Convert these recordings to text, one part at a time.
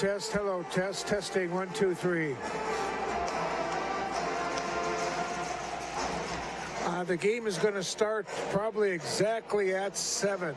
test. Hello, test. Testing 1, 2, 3. The game is going to start probably exactly at 7.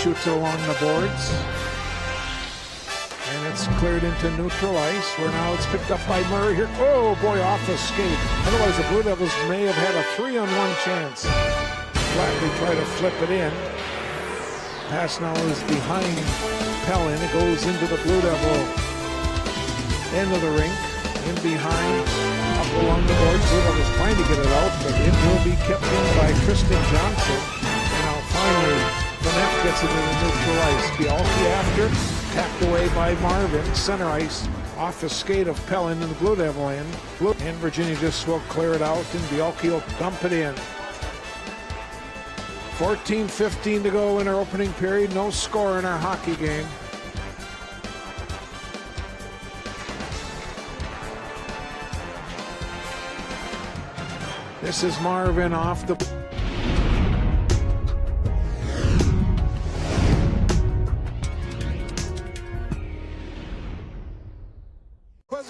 Shoots along the boards. And it's cleared into neutral ice, where now it's picked up by Murray here. Oh boy, off the skate. Otherwise the Blue Devils may have had a 3-on-1 chance. Flatley try to flip it in. Pass now is behind Pellin. It goes into the Blue Devil end of the rink. In behind, up along the boards. Blue Devils trying to get it out, but it will be kept in by Tristan Johnson. And now finally, Vanette gets it into neutral ice. Bialke after, tapped away by Marvin. Center ice off the skate of Pellin in the Blue Devil end. And Virginia just will clear it out, and Bialke will dump it in. 14:15 to go in our opening period. No score in our hockey game. This is Marvin off the...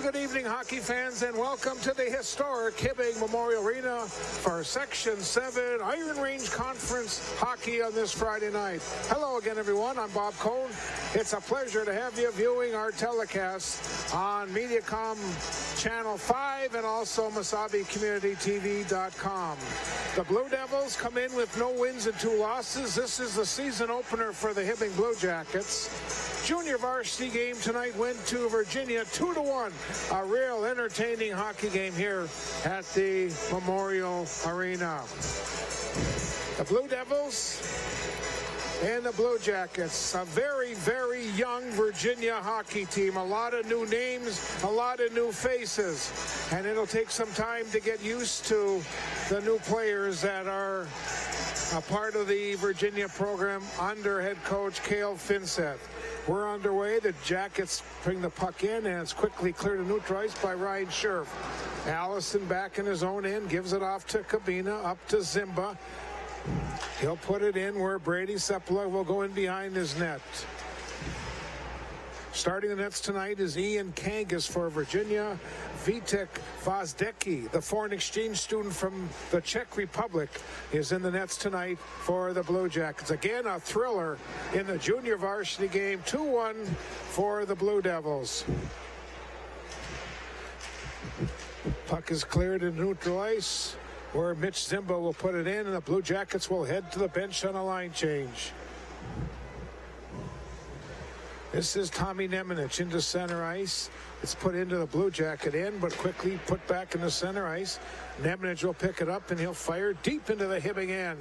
Good evening, hockey fans, and welcome to the historic Hibbing Memorial Arena for Section 7 Iron Range Conference hockey on this Friday night. Hello again, everyone. I'm Bob Cohn. It's a pleasure to have you viewing our telecast on Mediacom Channel 5 and also MasabiCommunityTV.com. The Blue Devils come in with no wins and 2 losses. This is the season opener for the Hibbing Blue Jackets. Junior varsity game tonight went to Virginia 2-1. A real entertaining hockey game here at the Memorial Arena. The Blue Devils and the Blue Jackets, a very, very young Virginia hockey team. A lot of new names, a lot of new faces. And it'll take some time to get used to the new players that are a part of the Virginia program under head coach Cale Finseth. We're underway. The Jackets bring the puck in, and it's quickly cleared to neutral ice by Ryan Scherf. Allison back in his own end, gives it off to Kabina, up to Zimba. He'll put it in where Brady Sepula will go in behind his net. Starting the nets tonight is Ian Kangas for Virginia. Vitek Vozdecki, the foreign exchange student from the Czech Republic, is in the nets tonight for the Blue Jackets. Again, a thriller in the junior varsity game. 2-1 for the Blue Devils. Puck is cleared in neutral ice, where Mitch Zimba will put it in, and the Blue Jackets will head to the bench on a line change. This is Tommy Nemanich into center ice. It's put into the Blue Jacket end, but quickly put back into center ice. Nemanich will pick it up, and he'll fire deep into the Hibbing end.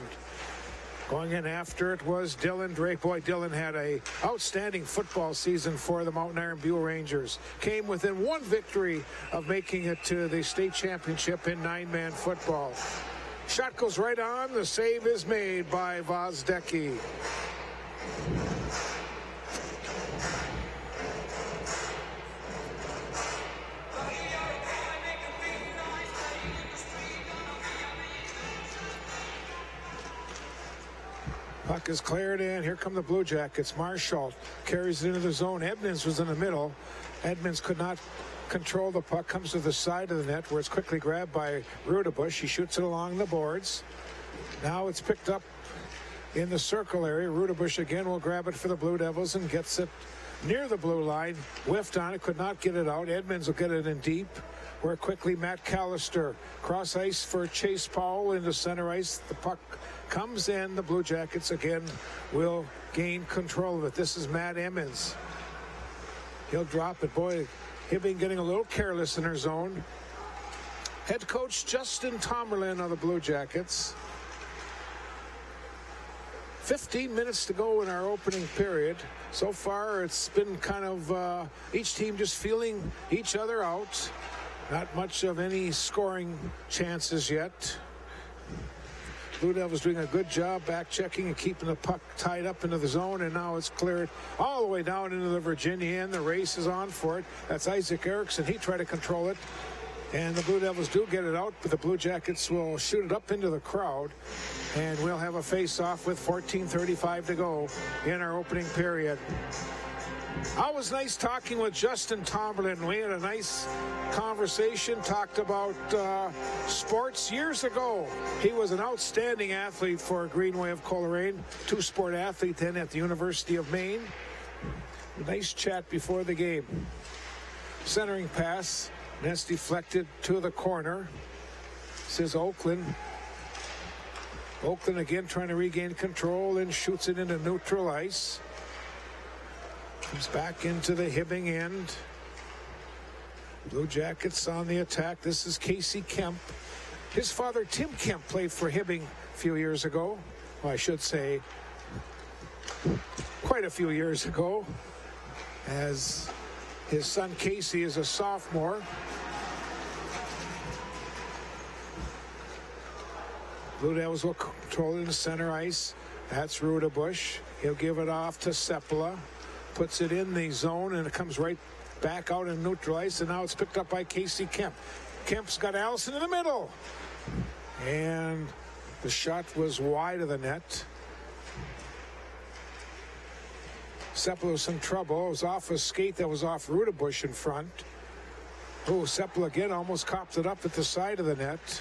Going in after it was Dylan Drake. Boy, Dylan had a outstanding football season for the Mountain Iron Buell Rangers. Came within 1 victory of making it to the state championship in 9-man football. Shot goes right on. The save is made by Vozdecki. Puck is cleared in. Here come the Blue Jackets. Marshall carries it into the zone. Edmonds was in the middle. Edmonds could not control the puck. Comes to the side of the net where it's quickly grabbed by Rudebush. He shoots it along the boards. Now it's picked up in the circle area. Rudebush again will grab it for the Blue Devils and gets it near the blue line. Whiffed on it. Could not get it out. Edmonds will get it in deep, where quickly Matt Callister cross ice for Chase Powell into center ice. The puck comes in. The Blue Jackets again will gain control of it. This is Matt Emmons. He'll drop it. Boy, Hibbing getting a little careless in her zone. Head coach Justin Tomerlin of the Blue Jackets. 15 minutes to go in our opening period. So far, it's been kind of each team just feeling each other out. Not much of any scoring chances yet. Blue Devils doing a good job back checking and keeping the puck tied up into the zone, and now it's cleared all the way down into the Virginia end. The race is on for it. That's Isaac Erickson. He tried to control it, and the Blue Devils do get it out, but the Blue Jackets will shoot it up into the crowd, and we'll have a face-off with 14:35 to go in our opening period. Always nice talking with Justin Tomberlin. We had a nice conversation, talked about sports. Years ago, he was an outstanding athlete for Greenway of Coleraine, two-sport athlete then at the University of Maine. Nice chat before the game. Centering pass. That's deflected to the corner. This is Oakland. Oakland again trying to regain control and shoots it into neutral ice. Comes back into the Hibbing end. Blue Jackets on the attack. This is Casey Kemp. His father, Tim Kemp, played for Hibbing a few years ago. Well, I should say quite a few years ago, as his son Casey is a sophomore. Blue Devils will control it in center ice. That's Rudabush. He'll give it off to Seppala. Puts it in the zone, and it comes right back out in neutral ice, and now it's picked up by Casey Kemp. Kemp's got Allison in the middle. And the shot was wide of the net. Seppala was in trouble. It was off a skate that was off Rudabush in front. Oh, Seppala again almost copped it up at the side of the net.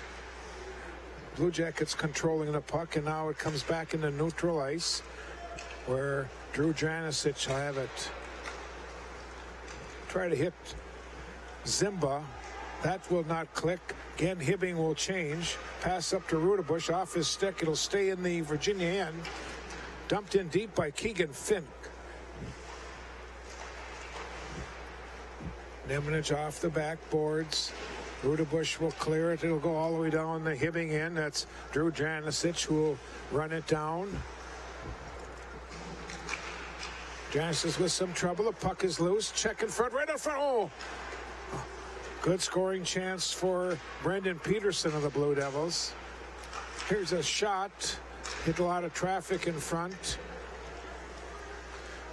Blue Jackets controlling the puck, and now it comes back into neutral ice, where Drew Janicic will have it. Try to hit Zimba. That will not click. Again, Hibbing will change. Pass up to Rudabush off his stick. It'll stay in the Virginia end. Dumped in deep by Keegan Fink. Nemanich off the backboards. Rudabush will clear it. It'll go all the way down the Hibbing end. That's Drew Janicic who will run it down. Janicic with some trouble. The puck is loose. Check in front, right up front. Oh! Good scoring chance for Brendan Peterson of the Blue Devils. Here's a shot. Hit a lot of traffic in front.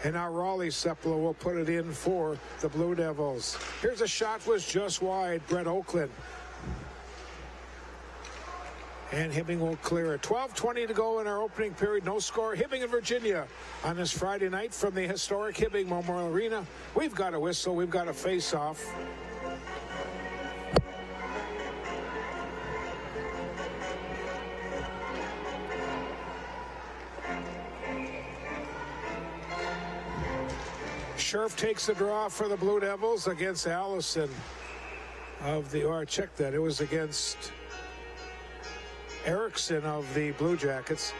And now Raleigh Seppala will put it in for the Blue Devils. Here's a shot, was just wide. Brett Oakland. And Hibbing will clear it. 12:20 to go in our opening period. No score. Hibbing in Virginia on this Friday night from the historic Hibbing Memorial Arena. We've got a whistle. We've got a face-off. Scherf takes the draw for the Blue Devils against Allison of the, or check that, it was against Erickson of the Blue Jackets.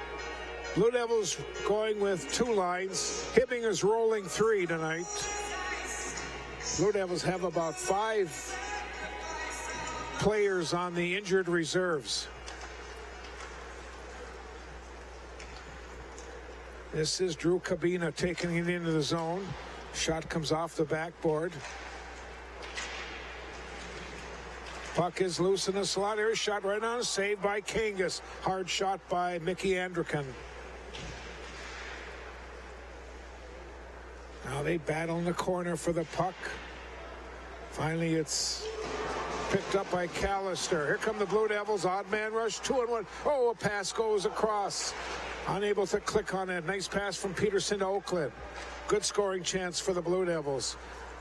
Blue Devils going with two lines. Hibbing is rolling three tonight. Blue Devils have about 5 players on the injured reserves. This is Drew Cabina taking it into the zone. Shot comes off the backboard. Puck is loose in the slot. Here's a shot right on, saved by Kangas. Hard shot by Mickey Andrican. Now they battle in the corner for the puck. Finally, it's picked up by Callister. Here come the Blue Devils. Odd man rush, 2-on-1. Oh, a pass goes across. Unable to click on it. Nice pass from Peterson to Oakland. Good scoring chance for the Blue Devils.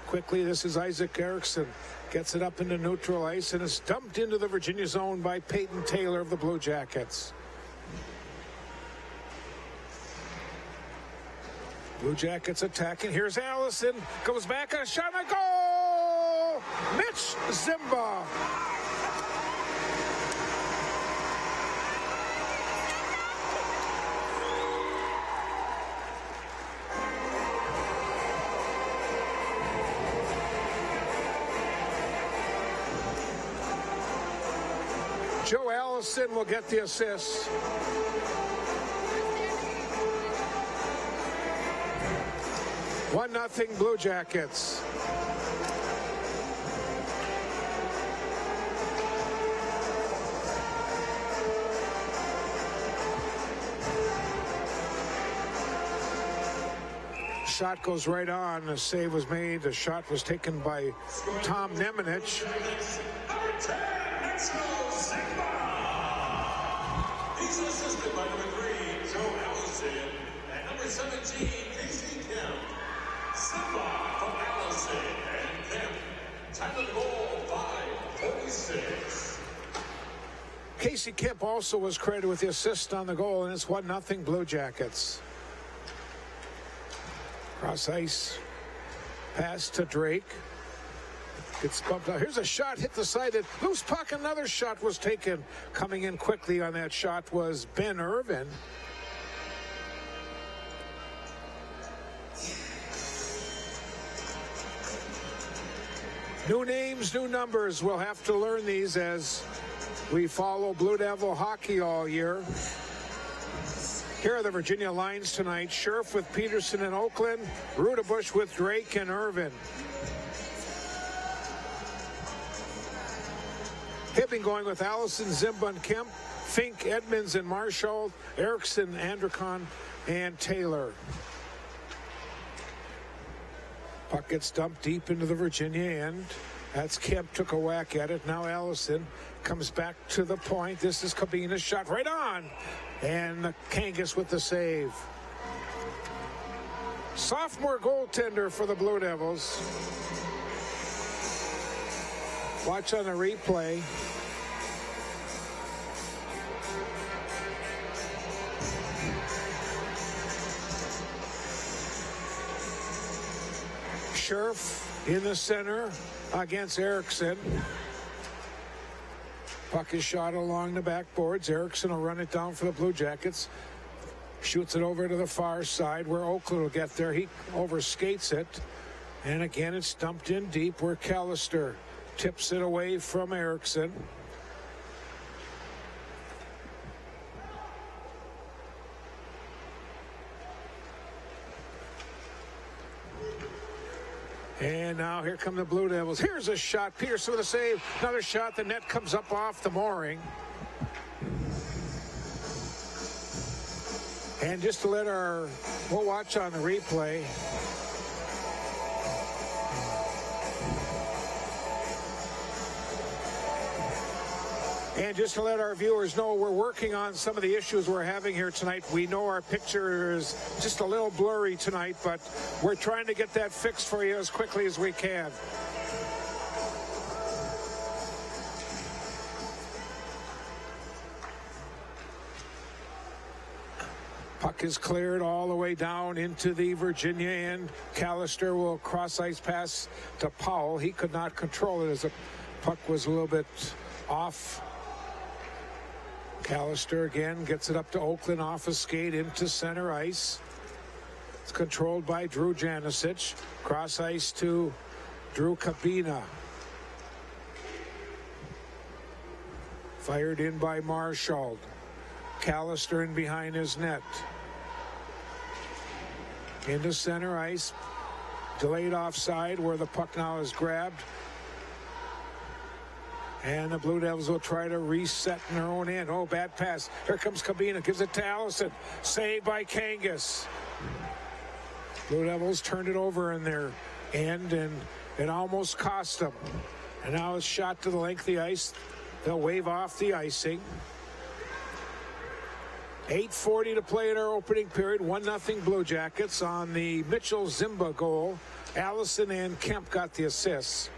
Quickly, this is Isaac Erickson. Gets it up into neutral ice and is dumped into the Virginia zone by Peyton Taylor of the Blue Jackets. Blue Jackets attacking. Here's Allison. Goes back on a shot and a goal! Mitch Zimba. Joe Allison will get the assist. One nothing Blue Jackets. Shot goes right on. The save was made. The shot was taken by Tom Nemanich. He's assisted by number 3, Joe Allison, and number 17, Casey Kemp. Simba from Allison and Kemp. Time of the goal, 5:46. Casey Kemp also was credited with the assist on the goal, and it's 1-0 Blue Jackets. Cross ice Pass to Drake. Gets bumped out. Here's a shot, hit the side. Loose puck, another shot was taken. Coming in quickly on that shot was Ben Irvin. New names, new numbers. We'll have to learn these as we follow Blue Devil hockey all year. Here are the Virginia lines tonight. Scherf with Peterson and Oakland. Rudebush with Drake and Irvin. Hibbing going with Allison, Zimba, and Kemp. Fink, Edmonds, and Marshall. Erickson, Andrikon, and Taylor. Puck gets dumped deep into the Virginia end. That's Kemp, took a whack at it. Now Allison comes back to the point. This is Kabina's shot right on. And Kangas with the save. Sophomore goaltender for the Blue Devils. Watch on the replay. Scherf in the center against Erickson. Puck is shot along the backboards. Erickson will run it down for the Blue Jackets. Shoots it over to the far side where Oakland will get there. He overskates it. And again, it's dumped in deep where Callister tips it away from Erickson. And now here come the Blue Devils. Here's a shot. Peterson with a save. Another shot. The net comes up off the mooring. And just to let we'll watch on the replay. And just to let our viewers know, we're working on some of the issues we're having here tonight. We know our picture is just a little blurry tonight, but we're trying to get that fixed for you as quickly as we can. Puck is cleared all the way down into the Virginia end. Callister will cross ice pass to Powell. He could not control it as the puck was a little bit off. Callister again gets it up to Oakland off a skate into center ice. It's controlled by Drew Janicic. Cross ice to Drew Kabina. Fired in by Marshall. Callister in behind his net. Into center ice. Delayed offside where the puck now is grabbed. And the Blue Devils will try to reset in their own end. Oh, bad pass. Here comes Kabina. Gives it to Allison. Saved by Kangas. Blue Devils turned it over in their end, and it almost cost them. And now it's shot to the length of the ice. They'll wave off the icing. 8:40 to play in our opening period. 1-0 Blue Jackets on the Mitchell Zimba goal. Allison and Kemp got the assists.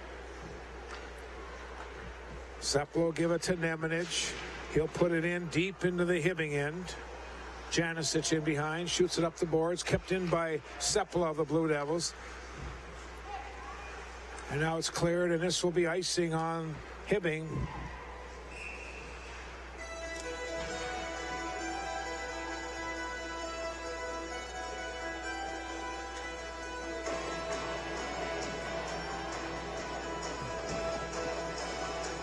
Seppel will give it to Nemanich. He'll put it in deep into the Hibbing end. Janicic in behind, shoots it up the boards, kept in by Seppel of the Blue Devils. And now it's cleared, and this will be icing on Hibbing.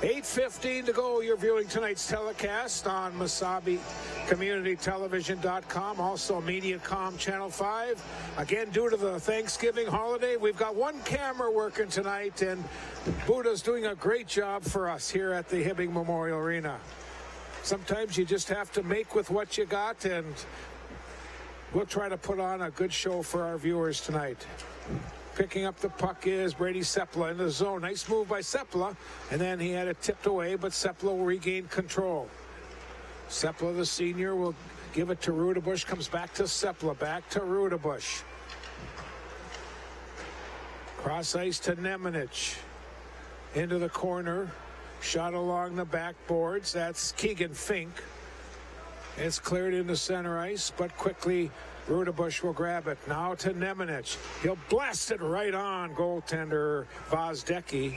.8:15 to go. You're viewing tonight's telecast on MasabiCommunityTelevision.com, also Mediacom Channel 5. Again, due to the Thanksgiving holiday, we've got one camera working tonight, and Buddha's doing a great job for us here at the Hibbing Memorial Arena. Sometimes you just have to make with what you got, and we'll try to put on a good show for our viewers tonight. Picking up the puck is Brady Seppala in the zone. Nice move by Seppala, and then he had it tipped away, but Seppala will regain control. Seppala, the senior, will give it to Rudebush. Comes back to Seppala, back to Rudebush. Cross ice to Nemanich. Into the corner. Shot along the backboards. That's Keegan Fink. It's cleared into center ice, but quickly Rudebush will grab it. Now to Nemanich. He'll blast it right on goaltender Vozdecki.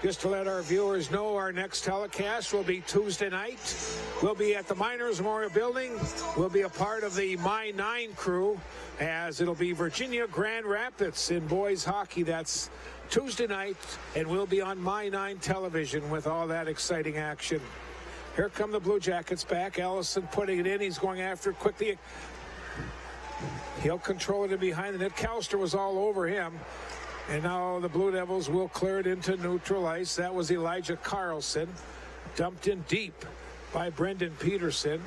Just to let our viewers know, our next telecast will be Tuesday night. We'll be at the Miners Memorial Building. We'll be a part of the My 9 crew, as it'll be Virginia Grand Rapids in boys hockey. That's Tuesday night, and we'll be on My 9 television with all that exciting action. Here come the Blue Jackets back. Allison putting it in. He's going after it quickly. He'll control it in behind the net. Calster was all over him. And now the Blue Devils will clear it into neutral ice. That was Elijah Carlson. Dumped in deep by Brendan Peterson.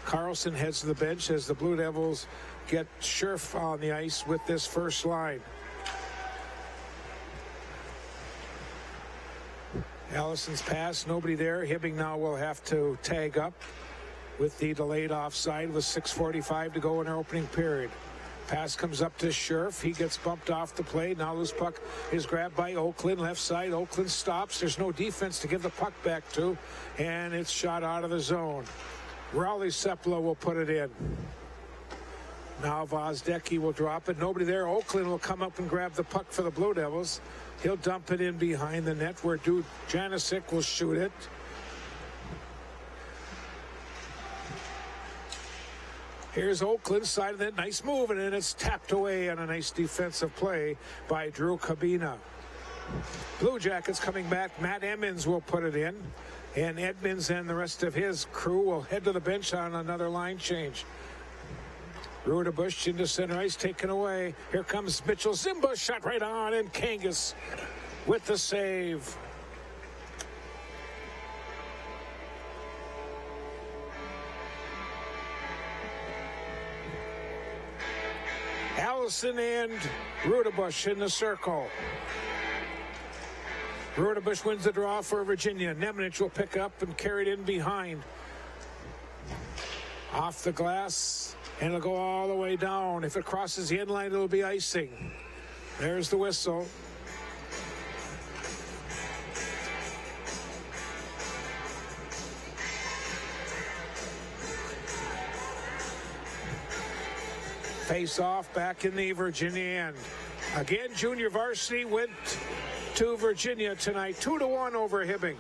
Carlson heads to the bench as the Blue Devils get Scherf on the ice with this first line. Allison's pass, nobody there. Hibbing now will have to tag up with the delayed offside with 6:45 to go in our opening period. Pass comes up to Scherf. He gets bumped off the play. Now loose puck is grabbed by Oakland. Left side, Oakland stops. There's no defense to give the puck back to, and it's shot out of the zone. Raleigh Sepla will put it in. Now Vozdecki will drop it. Nobody there. Oakland will come up and grab the puck for the Blue Devils. He'll dump it in behind the net where Dude Janicic will shoot it. Here's Oakland's side of that. Nice move, and then it's tapped away on a nice defensive play by Drew Cabina. Blue Jackets coming back. Matt Emmons will put it in, and Edmonds and the rest of his crew will head to the bench on another line change. Rudebush into center ice, taken away. Here comes Mitchell Zimba, shot right on, and Kangas with the save. Allison and Rudebush in the circle. Rudebush wins the draw for Virginia. Nemanich will pick up and carry it in behind. Off the glass, and it'll go all the way down. If it crosses the end line, it'll be icing. There's the whistle. Face off back in the Virginia end. Again, junior varsity went to Virginia tonight, 2-1 over Hibbing.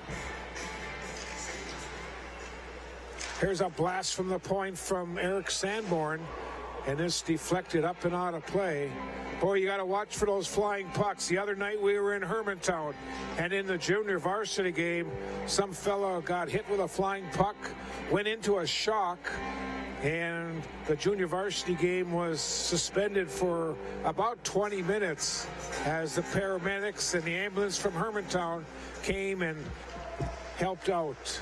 Here's a blast from the point from Eric Sanborn, and this deflected up and out of play. Boy, you got to watch for those flying pucks. The other night we were in Hermantown, and in the junior varsity game, some fellow got hit with a flying puck, went into a shock, and the junior varsity game was suspended for about 20 minutes as the paramedics and the ambulance from Hermantown came and helped out.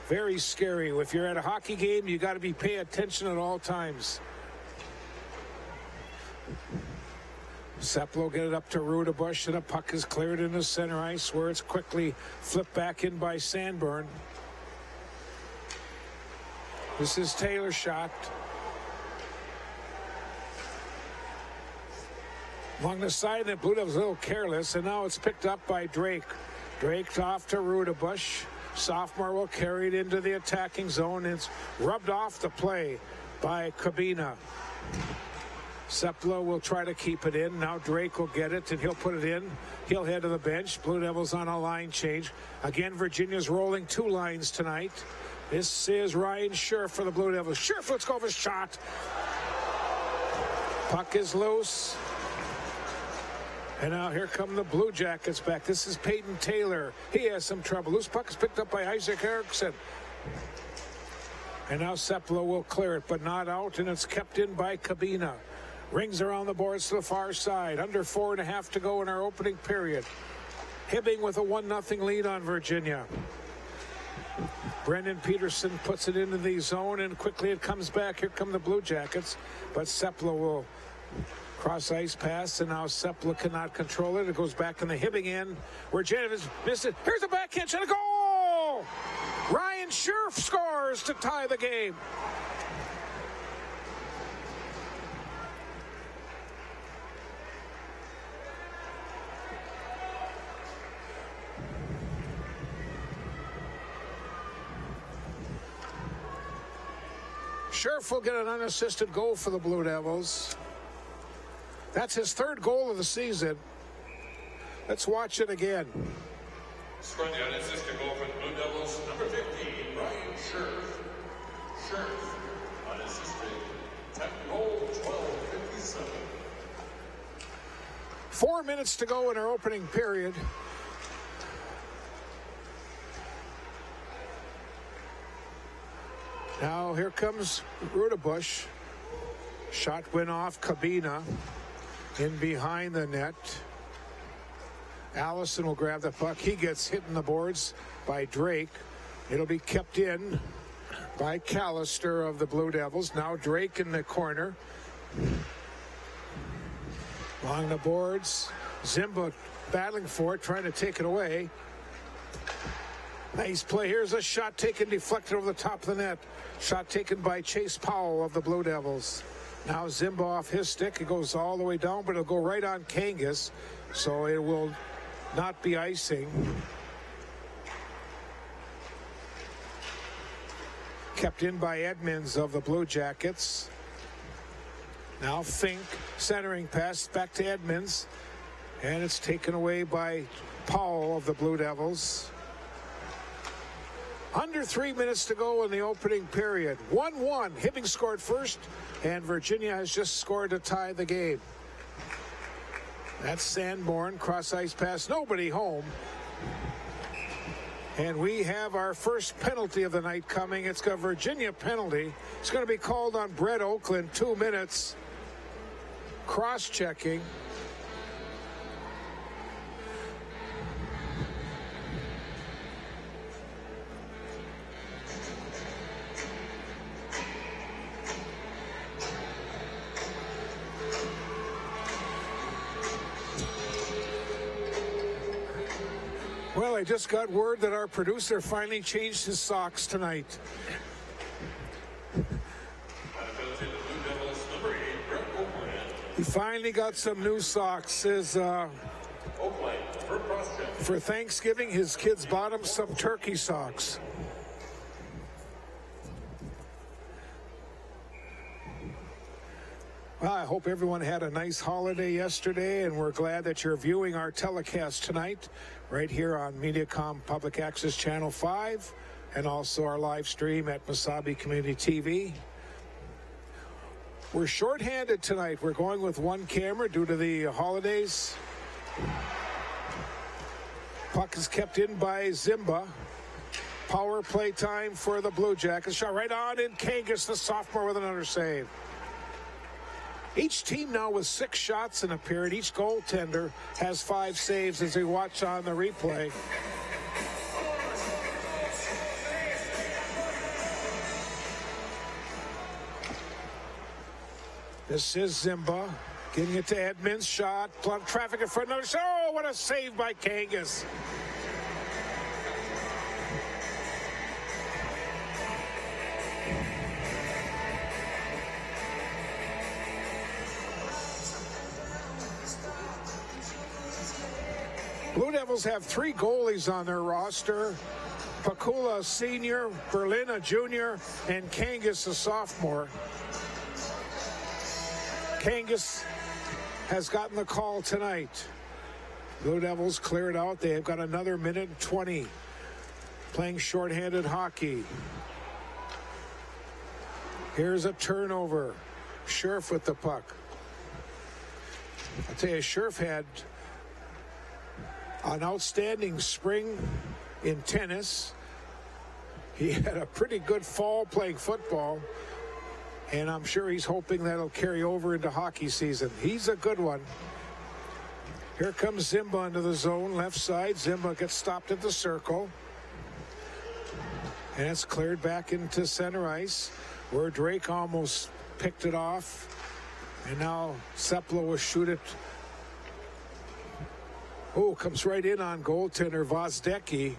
Very scary. If you're at a hockey game, you got to be paying attention at all times. Sepp will get it up to Rudebush, and a puck is cleared into center ice where it's quickly flipped back in by Sanborn. This is Taylor's shot. Along the side, the Blue Devils a little careless, and now it's picked up by Drake. Drake off to Rudebush. Sophomore will carry it into the attacking zone. It's rubbed off the play by Cabina. Sepla will try to keep it in. Now Drake will get it, and he'll put it in. He'll head to the bench. Blue Devils on a line change. Again, Virginia's rolling two lines tonight. This is Ryan Scherf for the Blue Devils. Scherf, let's go for a shot. Puck is loose. And now here come the Blue Jackets back. This is Peyton Taylor. He has some trouble. Loose puck is picked up by Isaac Erickson. And now Sepla will clear it, but not out, and it's kept in by Cabina. Rings around the boards to the far side. Under 4.5 to go in our opening period. Hibbing with a 1-0 lead on Virginia. Brendan Peterson puts it into the zone, and quickly it comes back. Here come the Blue Jackets, but Sepla will cross ice pass, and now Sepla cannot control it. It goes back in the Hibbing end where Janovic missed it. Here's a backhand shot, a goal! Ryan Scherf scores. scores to tie the game. Scherf will get an unassisted goal for the Blue Devils. That's his third goal of the season. Let's watch it again. Scoring the unassisted goal for the Blue Devils, number 15, Ryan Scherf. Scherf, unassisted, 10th goal, 12:57. 4 minutes to go in our opening period. Now here comes Rudebush. Shot went off Cabina in behind the net. Allison will grab the puck. He gets hit in the boards by Drake. It'll be kept in by Callister of the Blue Devils. Now Drake in the corner. Along the boards. Zimba battling for it, trying to take it away. Nice play. Here's a shot taken, deflected over the top of the net. Shot taken by Chase Powell of the Blue Devils. Now Zimba off his stick. It goes all the way down, but it'll go right on Kangas. So it will not be icing. Kept in by Edmonds of the Blue Jackets. Now Fink, centering pass back to Edmonds. And it's taken away by Powell of the Blue Devils. Under 3 minutes to go in the opening period. 1-1. Hibbing scored first, and Virginia has just scored to tie the game. That's Sanborn. Cross-ice pass. Nobody home. And we have our first penalty of the night coming. It's a Virginia penalty. It's going to be called on Brett Oakland. 2 minutes. Cross-checking. Well, I just got word that our producer finally changed his socks tonight. He finally got some new socks. For Thanksgiving, his kids bought him some turkey socks. Well, I hope everyone had a nice holiday yesterday, and we're glad that you're viewing our telecast tonight right here on Mediacom Public Access Channel 5 and also our live stream at Masabi Community TV. We're shorthanded tonight. We're going with one camera due to the holidays. Puck is kept in by Zimba. Power play time for the Blue Jackets. Shot right on in Kangas, the sophomore, with another save. Each team now with 6 shots in a period. Each goaltender has 5 saves as we watch on the replay. This is Zimba getting it to Edmonds. Shot, traffic in front. Another shot. Oh, what a save by Kangas. Blue Devils have 3 goalies on their roster. Pakula, a senior, Berlin, a junior, and Kangas, a sophomore. Kangas has gotten the call tonight. Blue Devils cleared out. They have got another minute and 20 playing shorthanded hockey. Here's a turnover. Scherf with the puck. I'll tell you, Scherf had an outstanding spring in tennis. He had a pretty good fall playing football, and I'm sure he's hoping that'll carry over into hockey season. He's a good one. Here comes Zimba into the zone, left side. Zimba gets stopped at the circle, and it's cleared back into center ice, where Drake almost picked it off, and now Sepla will shoot it. Oh, comes right in on goaltender Vozdecki.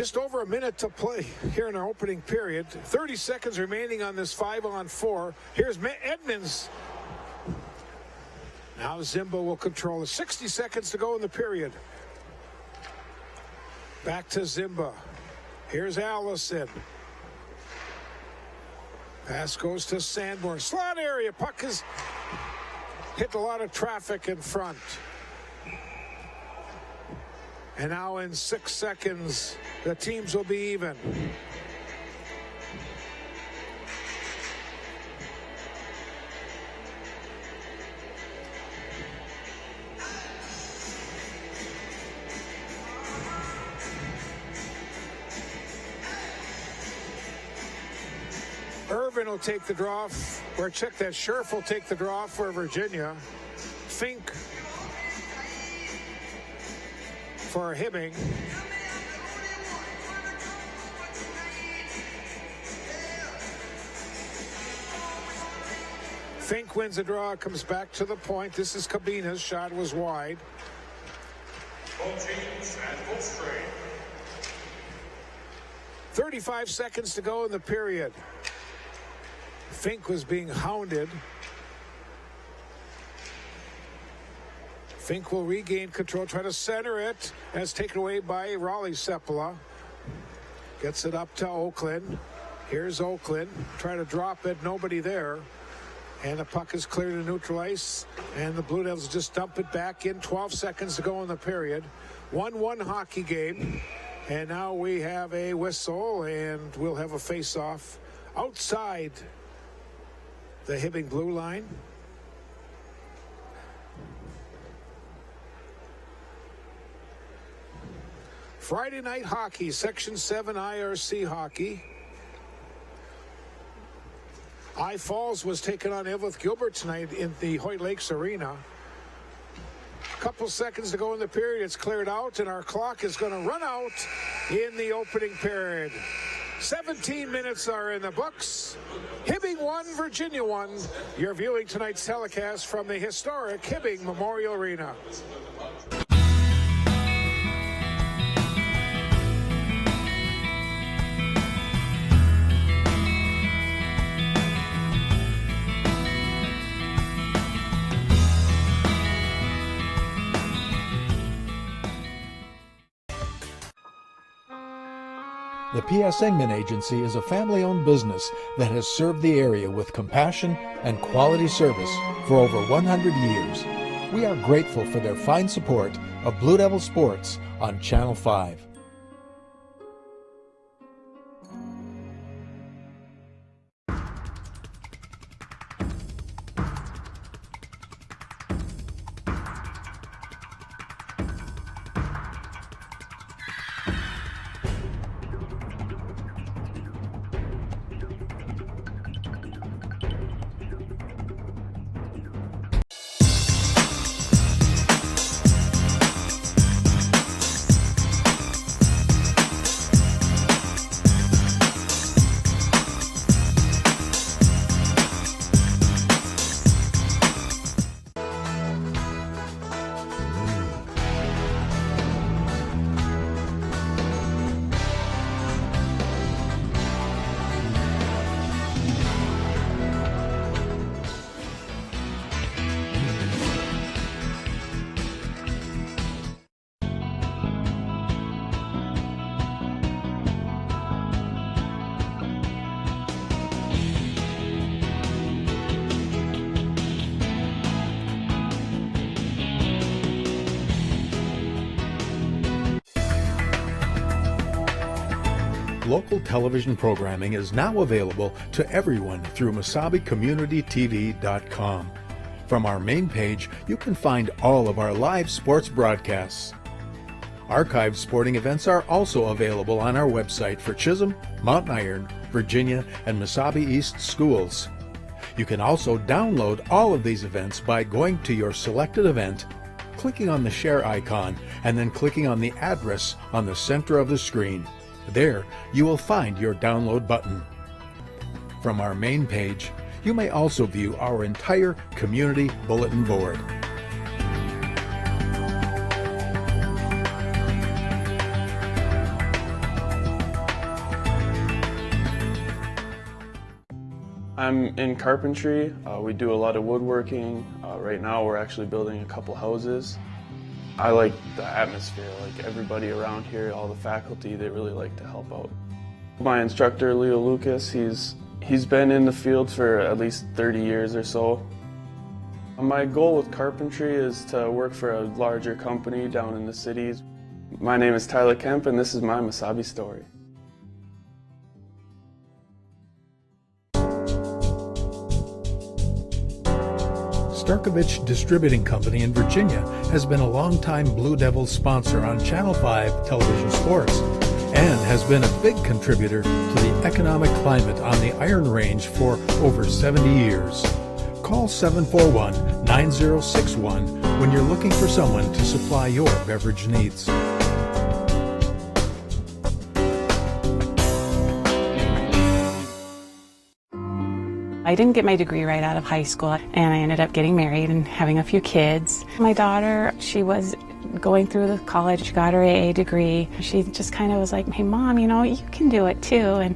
Just over a minute to play here in our opening period. 30 seconds remaining on this 5-on-4. Here's Edmonds. Now Zimba will control it. 60 seconds to go in the period. Back to Zimba. Here's Allison. Pass goes to Sandborn. Slot area. Puck has hit a lot of traffic in front. And now in 6 seconds, the teams will be even. Irvin will take the draw, or check that. Scherf will take the draw for Virginia. Fink for Hibbing. Fink wins the draw, comes back to the point. This is Cabina's shot, was wide. Both teams at full strength. 35 seconds to go in the period. Fink was being hounded. Fink will regain control, try to center it, and it's taken away by Raleigh Sepala. Gets it up to Oakland. Here's Oakland, try to drop it, nobody there. And the puck is clear to neutral ice, and the Blue Devils just dump it back in. 12 seconds to go in the period. 1-1 hockey game, and now we have a whistle, and we'll have a face-off outside the Hibbing blue line. Friday night hockey, Section 7 IRC hockey. I Falls was taken on Evelyn Gilbert tonight in the Hoyt Lakes Arena. Couple seconds to go in the period. It's cleared out, and our clock is going to run out in the opening period. 17 minutes are in the books. Hibbing 1, Virginia 1. You're viewing tonight's telecast from the historic Hibbing Memorial Arena. The P.S. Engman Agency is a family-owned business that has served the area with compassion and quality service for over 100 years. We are grateful for their fine support of Blue Devil Sports on Channel 5. Local television programming is now available to everyone through MasabiCommunityTV.com. From our main page, you can find all of our live sports broadcasts. Archived sporting events are also available on our website for Chisholm, Mount Iron, Virginia, and Mesabi East schools. You can also download all of these events by going to your selected event, clicking on the share icon, and then clicking on the address on the center of the screen. There, you will find your download button. From our main page, you may also view our entire community bulletin board. I'm in carpentry. We do a lot of woodworking. Right now we're actually building a couple houses. I like the atmosphere, like everybody around here, all the faculty, they really like to help out. My instructor, Leo Lucas, he's been in the field for at least 30 years or so. My goal with carpentry is to work for a larger company down in the cities. My name is Tyler Kemp, and this is my Mesabi story. Starkovich Distributing Company in Virginia has been a longtime Blue Devils sponsor on Channel 5 television sports and has been a big contributor to the economic climate on the Iron Range for over 70 years. Call 741-9061 when you're looking for someone to supply your beverage needs. I didn't get my degree right out of high school, and I ended up getting married and having a few kids. My daughter, she was going through the college, she got her AA degree. She just kind of was like, hey Mom, you know, you can do it too. And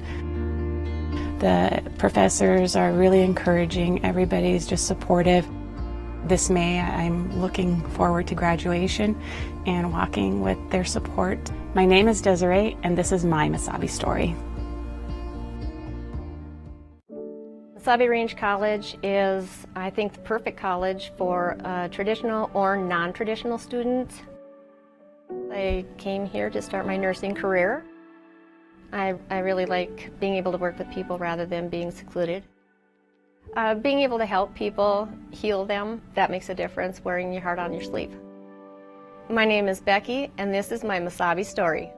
the professors are really encouraging, everybody's just supportive. This May, I'm looking forward to graduation and walking with their support. My name is Desiree, and this is my Mesabi story. Mesabi Range College is, I think, the perfect college for traditional or non-traditional students. I came here to start my nursing career. I really like being able to work with people rather than being secluded. Being able to help people, heal them, that makes a difference, wearing your heart on your sleeve. My name is Becky, and this is my Mesabi story.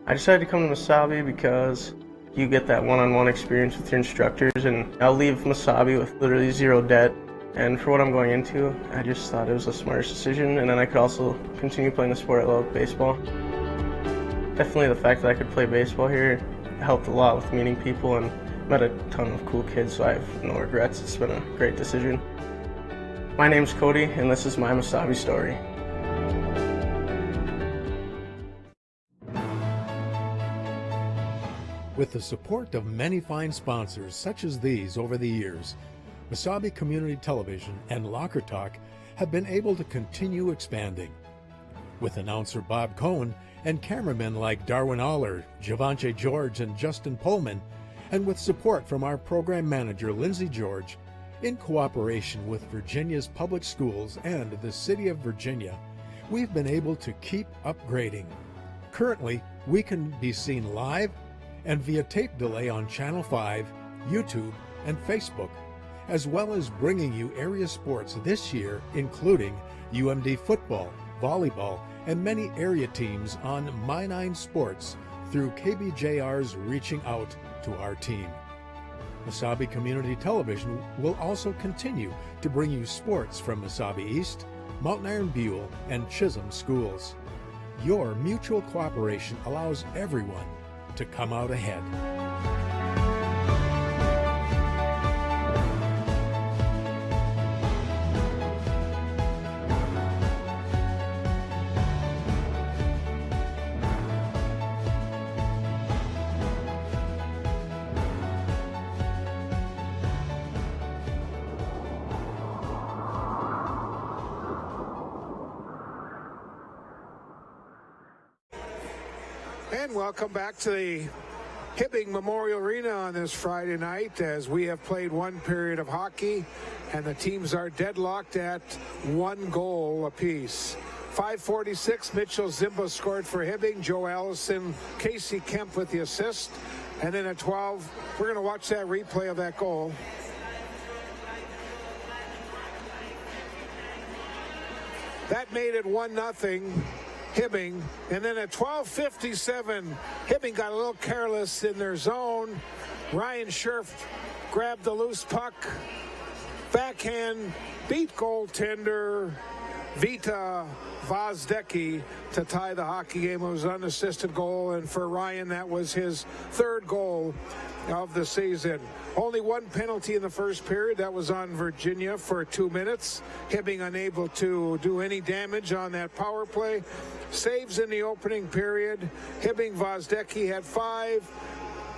I decided to come to Mesabi because you get that one-on-one experience with your instructors, and I'll leave Mesabi with literally zero debt. And for what I'm going into, I just thought it was the smartest decision, and then I could also continue playing the sport I love, baseball. Definitely the fact that I could play baseball here helped a lot with meeting people and met a ton of cool kids, so I have no regrets. It's been a great decision. My name's Cody, and this is my Mesabi story. With the support of many fine sponsors such as these over the years, Mesabi Community Television and Locker Talk have been able to continue expanding. With announcer Bob Cohn and cameramen like Darwin Aller, Javante George, and Justin Pullman, and with support from our program manager Lindsay George, in cooperation with Virginia's public schools and the City of Virginia, we've been able to keep upgrading. Currently, we can be seen live and via tape delay on Channel 5, YouTube, and Facebook, as well as bringing you area sports this year, including UMD football, volleyball, and many area teams on My9 Sports through KBJR's reaching out to our team. Mesabi Community Television will also continue to bring you sports from Mesabi East, Mountain Iron Buell, and Chisholm schools. Your mutual cooperation allows everyone to come out ahead. And welcome back to the Hibbing Memorial Arena on this Friday night as we have played one period of hockey and the teams are deadlocked at 1 goal apiece. 5:46, Mitchell Zimba scored for Hibbing, Joe Allison, Casey Kemp with the assist, and then at 12, we're going to watch that replay of that goal. That made it 1-0. Hibbing, and then at 12:57, Hibbing got a little careless in their zone. Ryan Scherf grabbed the loose puck, backhand, beat goaltender, Vita Vozdecki to tie the hockey game. It was an unassisted goal, and for Ryan, that was his third goal of the season. Only one penalty in the first period. That was on Virginia for 2 minutes. Hibbing unable to do any damage on that power play. Saves in the opening period. Hibbing Vozdecki had 5.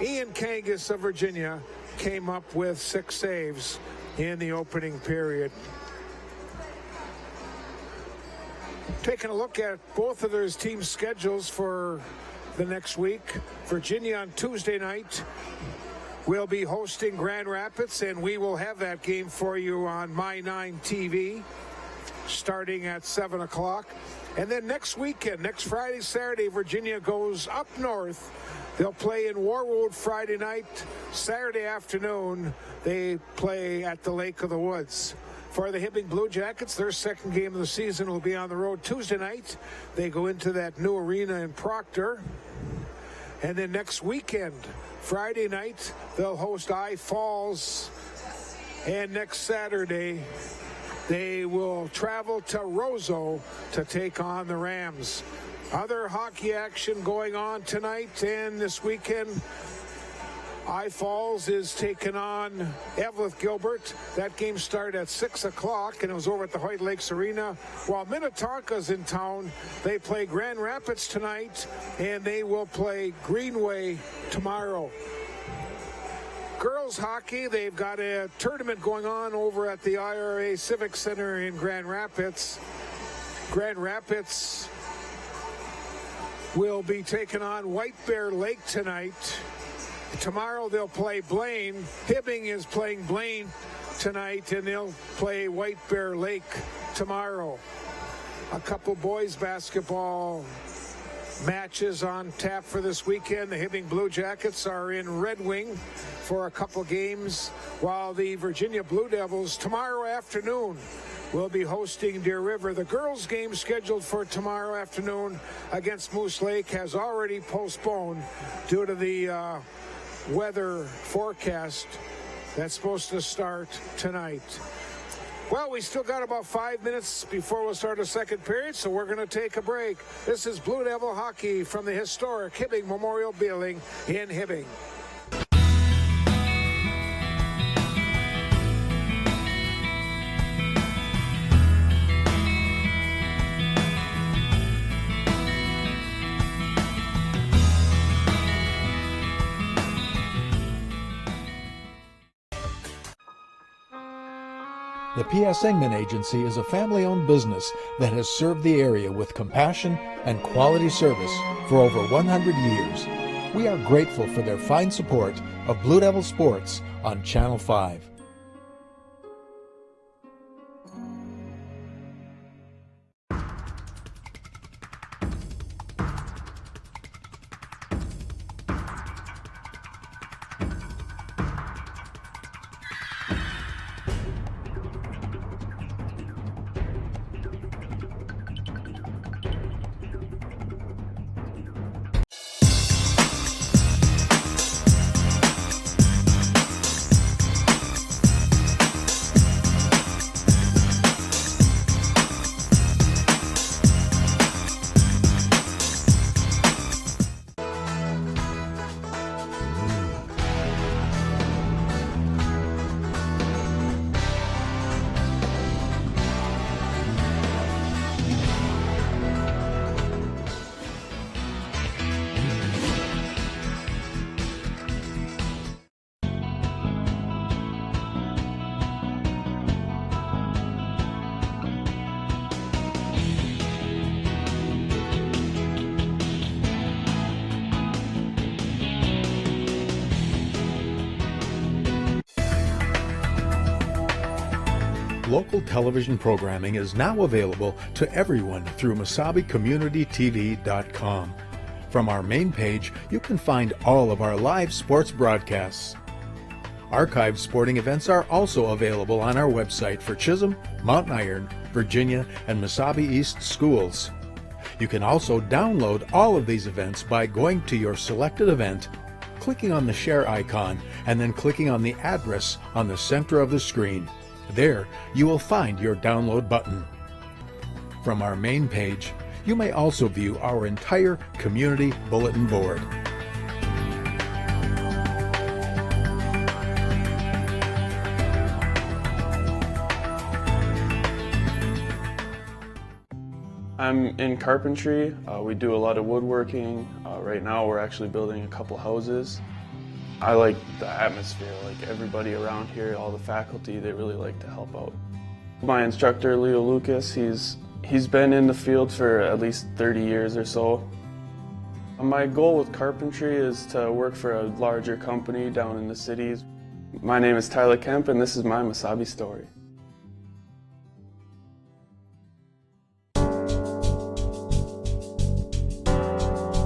Ian Kangas of Virginia came up with 6 saves in the opening period. Taking a look at both of those team schedules for the next week. Virginia on Tuesday night will be hosting Grand Rapids, and we will have that game for you on My 9 TV starting at 7 o'clock. And then next weekend, next Friday, Saturday, Virginia goes up north. They'll play in Warwood Friday night. Saturday afternoon, they play at the Lake of the Woods. For the Hibbing Blue Jackets, their second game of the season will be on the road Tuesday night. They go into that new arena in Proctor. And then next weekend, Friday night, they'll host I Falls. And next Saturday, they will travel to Roseau to take on the Rams. Other hockey action going on tonight and this weekend. I Falls is taking on Eveleth Gilbert. That game started at 6 o'clock, and it was over at the White Lakes Arena. While Minnetonka's in town, they play Grand Rapids tonight, and they will play Greenway tomorrow. Girls hockey, they've got a tournament going on over at the IRA Civic Center in Grand Rapids. Grand Rapids will be taking on White Bear Lake tonight. Tomorrow they'll play Blaine. Hibbing is playing Blaine tonight, and they'll play White Bear Lake tomorrow. A couple boys basketball matches on tap for this weekend. The Hibbing Blue Jackets are in Red Wing for a couple games, while the Virginia Blue Devils tomorrow afternoon will be hosting Deer River. The girls' game scheduled for tomorrow afternoon against Moose Lake has already postponed due to the weather forecast that's supposed to start tonight. Well, we still got about 5 minutes before we'll start a second period, so we're going to take a break. This is Blue Devil hockey from the historic Hibbing Memorial Building in Hibbing. The P.S. Engman Agency is a family-owned business that has served the area with compassion and quality service for over 100 years. We are grateful for their fine support of Blue Devil Sports on Channel 5. Local television programming is now available to everyone through MasabiCommunityTV.com. From our main page, you can find all of our live sports broadcasts. Archived sporting events are also available on our website for Chisholm, Mountain Iron, Virginia, and Mesabi East schools. You can also download all of these events by going to your selected event, clicking on the share icon, and then clicking on the address on the center of the screen. There, you will find your download button. From our main page, you may also view our entire community bulletin board. I'm in carpentry. We do a lot of woodworking. Right now we're actually building a couple houses. I like the atmosphere, like everybody around here, all the faculty, they really like to help out. My instructor, Leo Lucas, he's been in the field for at least 30 years or so. My goal with carpentry is to work for a larger company down in the cities. My name is Tyler Kemp and this is my Mesabi story.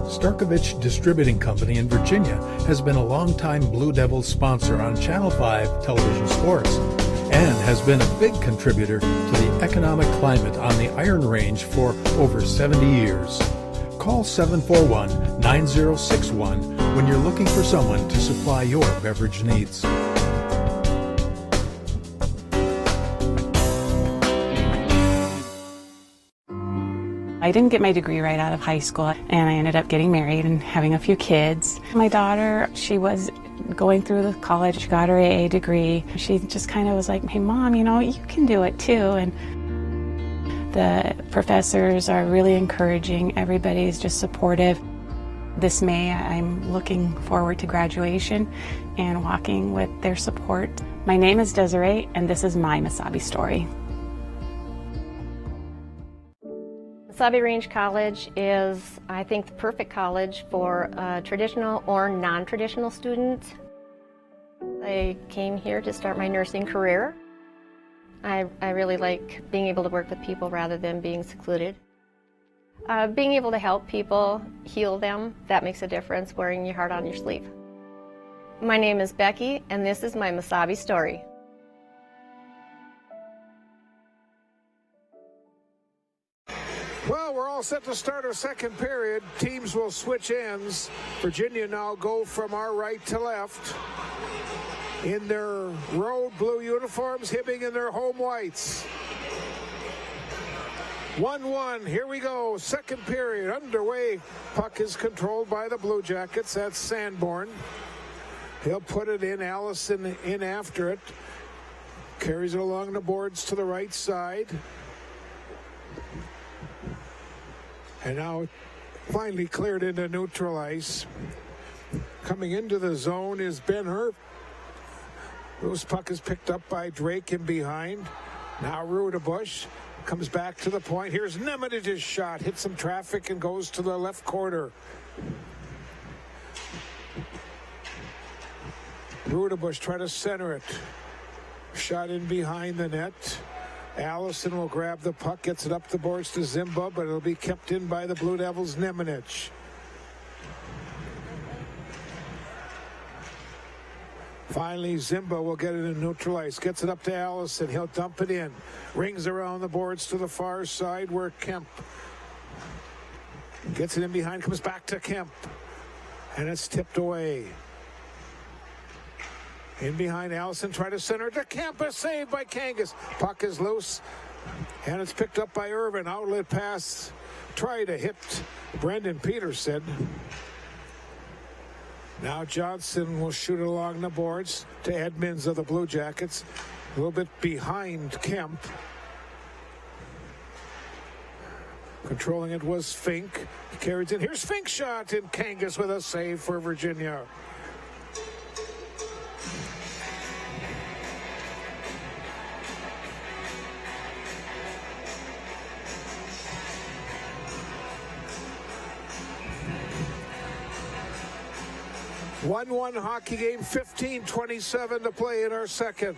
Starkovich Distributing Company in Virginia has been a longtime Blue Devils sponsor on Channel 5 television sports and has been a big contributor to the economic climate on the Iron Range for over 70 years. Call 741-9061 when you're looking for someone to supply your beverage needs. I didn't get my degree right out of high school, and I ended up getting married and having a few kids. My daughter, she was going through the college, she got her AA degree. She just kind of was like, hey Mom, you know, you can do it too. And the professors are really encouraging, everybody's just supportive. This May, I'm looking forward to graduation and walking with their support. My name is Desiree, and this is my Mesabi story. Mesabi Range College is, I think, the perfect college for traditional or non-traditional students. I came here to start my nursing career. I really like being able to work with people rather than being secluded. Being able to help people, heal them, that makes a difference, wearing your heart on your sleeve. My name is Becky, and this is my Mesabi story. Well, we're all set to start our second period. Teams will switch ends. Virginia now go from our right to left in their road blue uniforms, Hibbing in their home whites. 1-1, here we go, second period underway. Puck is controlled by the Blue Jackets. That's Sanborn. He'll put it in, Allison in after it. Carries it along the boards to the right side. And now finally cleared into neutral ice. Coming into the zone is Ben-Hur. Loose puck is picked up by Drake in behind. Now Rudebush comes back to the point. Here's Nemedich's shot. Hits some traffic and goes to the left corner. Rudebush try to center it. Shot in behind the net. Allison will grab the puck, gets it up the boards to Zimba, but it'll be kept in by the Blue Devils' Nemanich. Finally, Zimba will get it in neutral ice, gets it up to Allison. He'll dump it in, rings around the boards to the far side where Kemp gets it in behind, comes back to Kemp, and it's tipped away. In behind, Allison tried to center to Kemp, a save by Kangas. Puck is loose, and it's picked up by Irvin. Outlet pass, try to hit Brendan Peterson. Now Johnson will shoot it along the boards to Edmonds of the Blue Jackets. A little bit behind Kemp. Controlling it was Fink. He carries it. Here's Fink's shot, and Kangas with a save for Virginia. One hockey game, 15:27 to play in our second.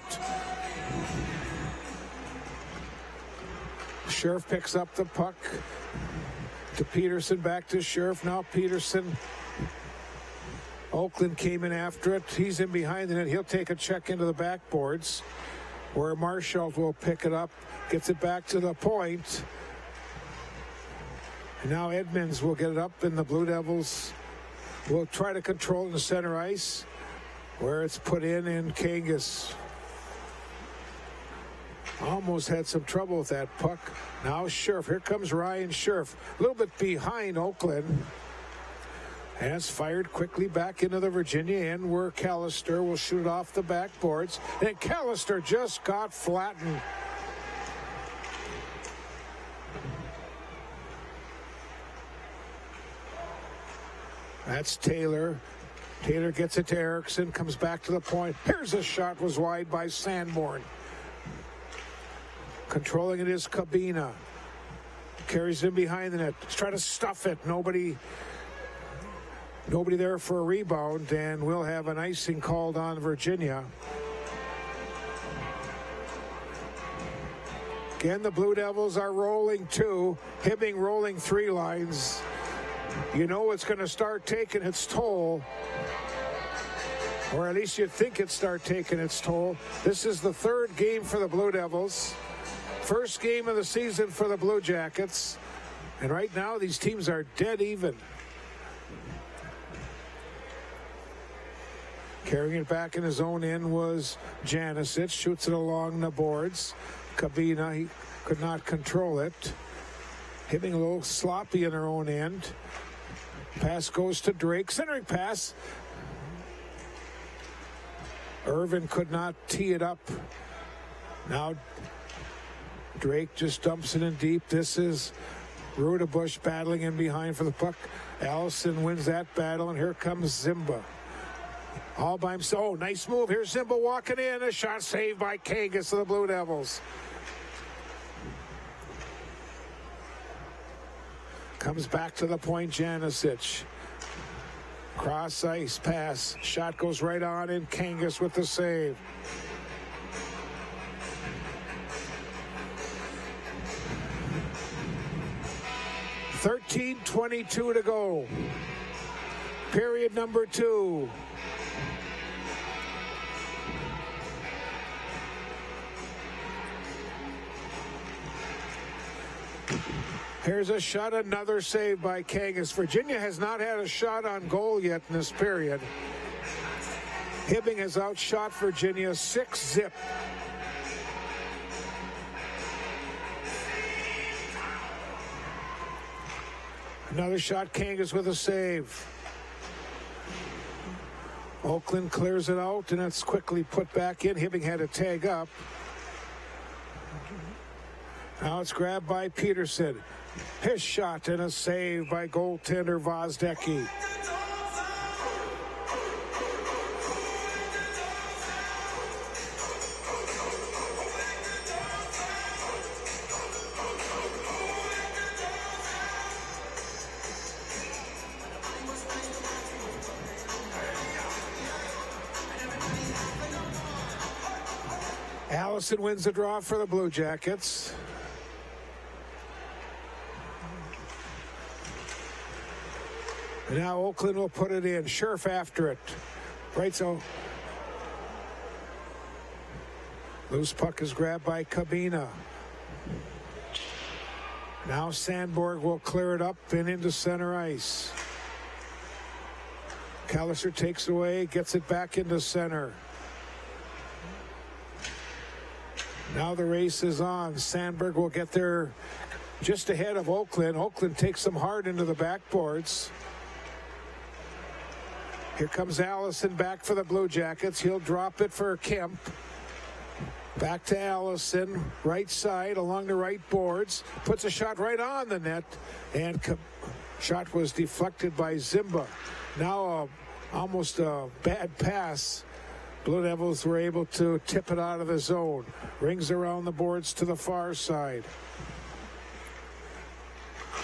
Sheriff picks up the puck to Peterson, back to Sheriff. Now Peterson. Oakland came in after it. He's in behind the net. He'll take a check into the backboards where Marshall will pick it up, gets it back to the point. And now Edmonds will get it up, and the Blue Devils will try to control in the center ice where it's put in Kangas. Almost had some trouble with that puck. Now Scherf. Here comes Ryan Scherf. A little bit behind Oakland. And it's fired quickly back into the Virginia end where Callister will shoot off the backboards. And Callister just got flattened. That's Taylor. Taylor gets it to Erickson, comes back to the point. Here's a shot, was wide by Sanborn. Controlling it is Cabina. Carries him behind the net. Try to stuff it. Nobody there for a rebound, and we'll have an icing called on Virginia. Again, the Blue Devils are rolling 2. Hibbing rolling 3 lines. You know it's going to start taking its toll. Or at least you'd think it'd start taking its toll. This is the 3rd game for the Blue Devils. First game of the season for the Blue Jackets. And right now, these teams are dead even. Carrying it back in his own end was Janicic. Shoots it along the boards. Cabina, he could not control it. Hibbing a little sloppy in their own end. Pass goes to Drake. Centering pass. Irvin could not tee it up. Now Drake just dumps it in deep. This is Rudabush battling in behind for the puck. Allison wins that battle, and here comes Zimba. All by himself. Oh, nice move. Here's Zimba walking in. A shot saved by Kangas of the Blue Devils. Comes back to the point, Janicic. Cross ice pass. Shot goes right on in. Kangas with the save. .13:22 to go. Period number 2. Here's a shot, another save by Kangas. Virginia has not had a shot on goal yet in this period. Hibbing has outshot Virginia 6-0. Another shot, Kangas with a save. Oakland clears it out, and it's quickly put back in. Hibbing had to tag up. Now it's grabbed by Peterson. His shot and a save by goaltender Vozdecki. Allison wins the draw for the Blue Jackets. And now Oakland will put it in. Scherf after it. Right, so loose puck is grabbed by Cabina. Now Sandborg will clear it up and into center ice. Callister takes away, gets it back into center. Now the race is on. Sandberg will get there just ahead of Oakland. Oakland takes them hard into the backboards. Here comes Allison back for the Blue Jackets. He'll drop it for Kemp. Back to Allison, right side along the right boards. Puts a shot right on the net, and shot was deflected by Zimba. Now almost a bad pass. Blue Devils were able to tip it out of the zone. Rings around the boards to the far side.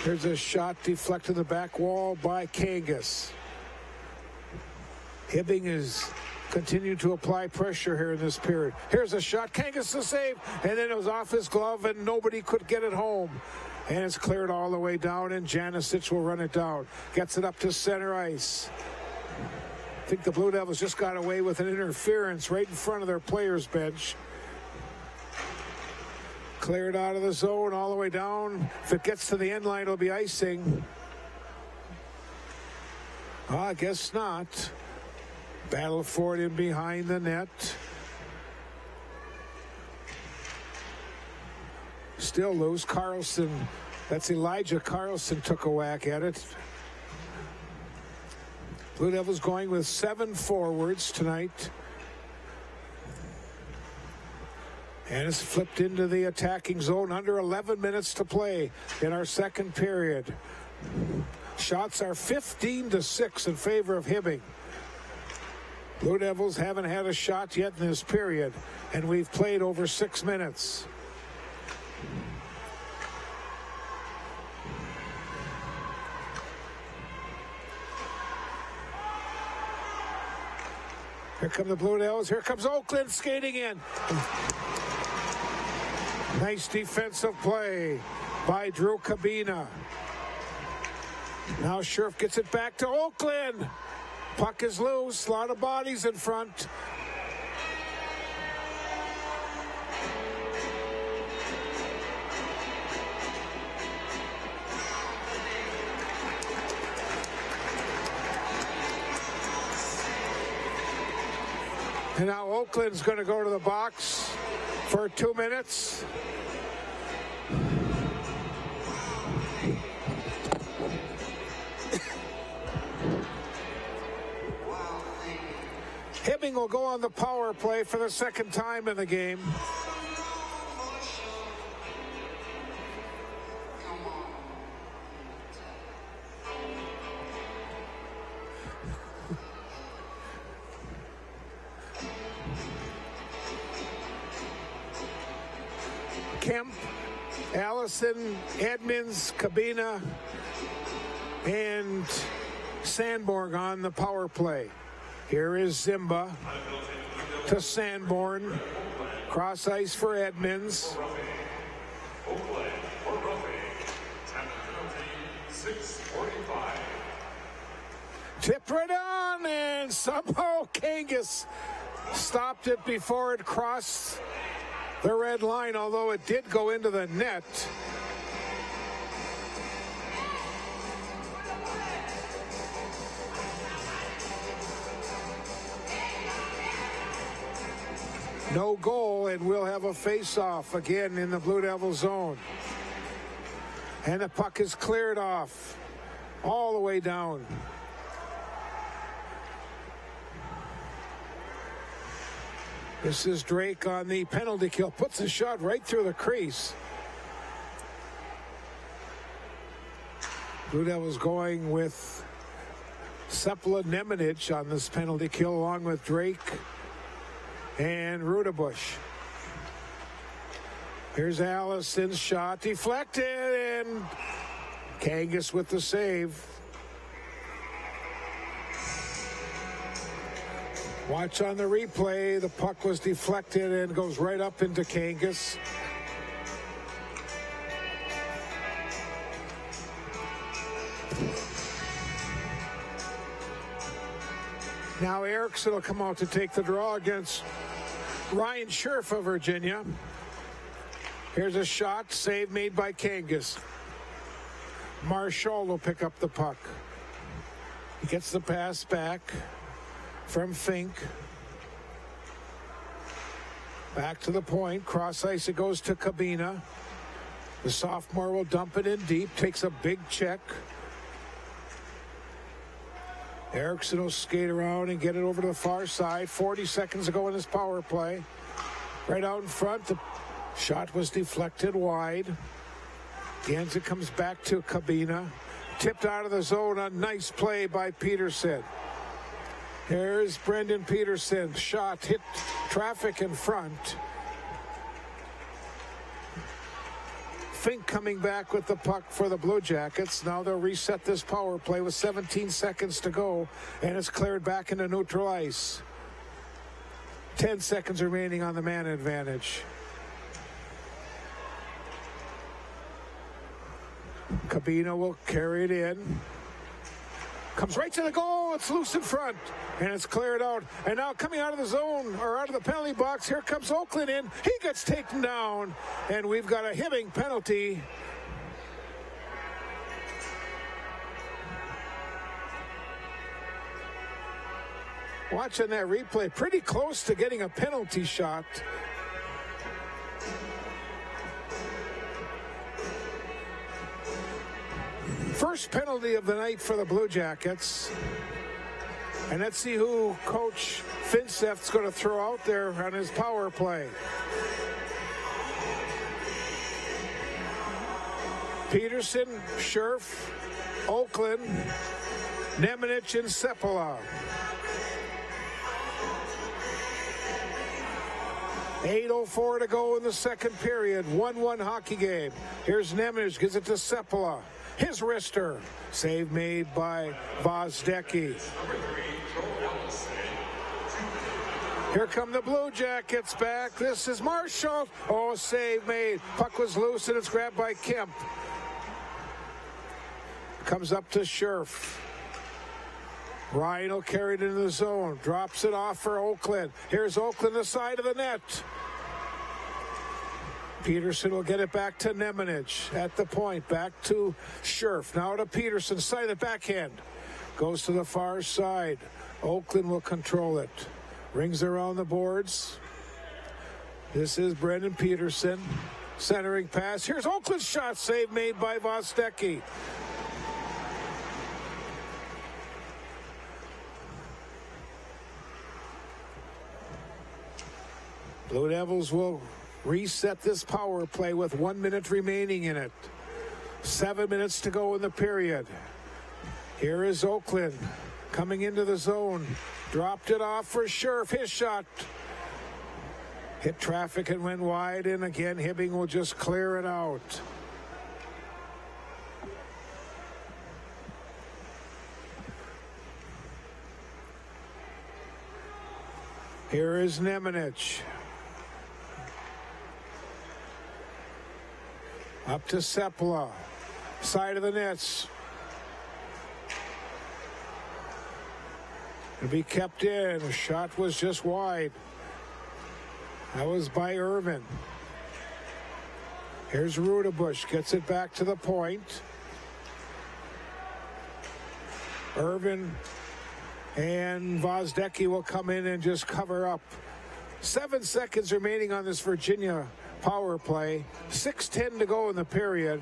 Here's a shot deflected to the back wall by Kangas. Hibbing is continuing to apply pressure here in this period. Here's a shot. Kangas the save, and then it was off his glove, and nobody could get it home. And it's cleared all the way down, and Janicic will run it down. Gets it up to center ice. I think the Blue Devils just got away with an interference right in front of their players' bench. Cleared out of the zone all the way down. If it gets to the end line, it'll be icing. I guess not. Battle for it in behind the net. Still loose. Carlson, that's Elijah Carlson, took a whack at it. Blue Devils going with 7 forwards tonight. And it's flipped into the attacking zone. Under 11 minutes to play in our second period. Shots are 15-6 in favor of Hibbing. Blue Devils haven't had a shot yet in this period, and we've played over 6 minutes. Here come the Blue Devils. Here comes Oakland skating in. Nice defensive play by Drew Cabina. Now Scherf gets it back to Oakland. Puck is loose. A lot of bodies in front. And now Oakland's going to go to the box for 2 minutes. Hibbing will go on the power play for the second time in the game. Kemp, Allison, Edmonds, Cabina, and Sanborn on the power play. Here is Zimba to Sanborn. Cross ice for Edmonds. Tip right on, and somehow Kangas stopped it before it crossed the red line, although it did go into the net. No goal, and we'll have a face-off again in the Blue Devil zone. And the puck is cleared off all the way down. This is Drake on the penalty kill. Puts the shot right through the crease. Blue Devils going with Sepala Nemanich on this penalty kill, along with Drake and Rudabush. Here's Allison's shot, deflected, and Kangas with the save. Watch on the replay, the puck was deflected and goes right up into Kangas. Now Erickson will come out to take the draw against Ryan Scherf of Virginia. Here's a shot, save made by Kangas. Marshall will pick up the puck. He gets the pass back from Fink. Back to the point, cross ice it goes to Cabina. The sophomore will dump it in deep, takes a big check. Erickson will skate around and get it over to the far side. 40 seconds ago in this power play. Right out in front, the shot was deflected wide. Ganza comes back to Cabina. Tipped out of the zone, a nice play by Peterson. Here's Brendan Peterson. Shot hit traffic in front. Fink coming back with the puck for the Blue Jackets. Now they'll reset this power play with 17 seconds to go, and it's cleared back into neutral ice. 10 seconds remaining on the man advantage. Cabina will carry it in. Comes right to the goal. It's loose in front, and it's cleared out. And now coming out of the zone, or out of the penalty box, here comes Oakland in. He gets taken down, and we've got a Hibbing penalty. Watching that replay, pretty close to getting a penalty shot. First penalty of the night for the Blue Jackets. And let's see who Coach Finseth's going to throw out there on his power play. Peterson, Scherf, Oakland, Nemanich, and Seppala. 8:04 to go in the second period. 1-1 hockey game. Here's Nemanich, gives it to Seppala. His wrister. Save made by Vozdecki. Here come the Blue Jackets back. This is Marshall. Oh, save made. Puck was loose and it's grabbed by Kemp. Comes up to Scherf. Ryan will carry it into the zone. Drops it off for Oakland. Here's Oakland, the side of the net. Peterson will get it back to Nemanich at the point. Back to Scherf. Now to Peterson. Side of the backhand. Goes to the far side. Oakland will control it. Rings around the boards. This is Brendan Peterson. Centering pass. Here's Oakland's shot. Save made by Vozdecki. Blue Devils will reset this power play with 1 minute remaining in it. 7 minutes to go in the period. Here is Oakland coming into the zone. Dropped it off for Scherf. His shot hit traffic and went wide. And again, Hibbing will just clear it out. Here is Nemanich. Up to Seppala. Side of the nets. To be kept in. The shot was just wide. That was by Irvin. Here's Rudebush. Gets it back to the point. Irvin and Vozdecki will come in and just cover up. 7 seconds remaining on this Virginia power play. 6:10 to go in the period.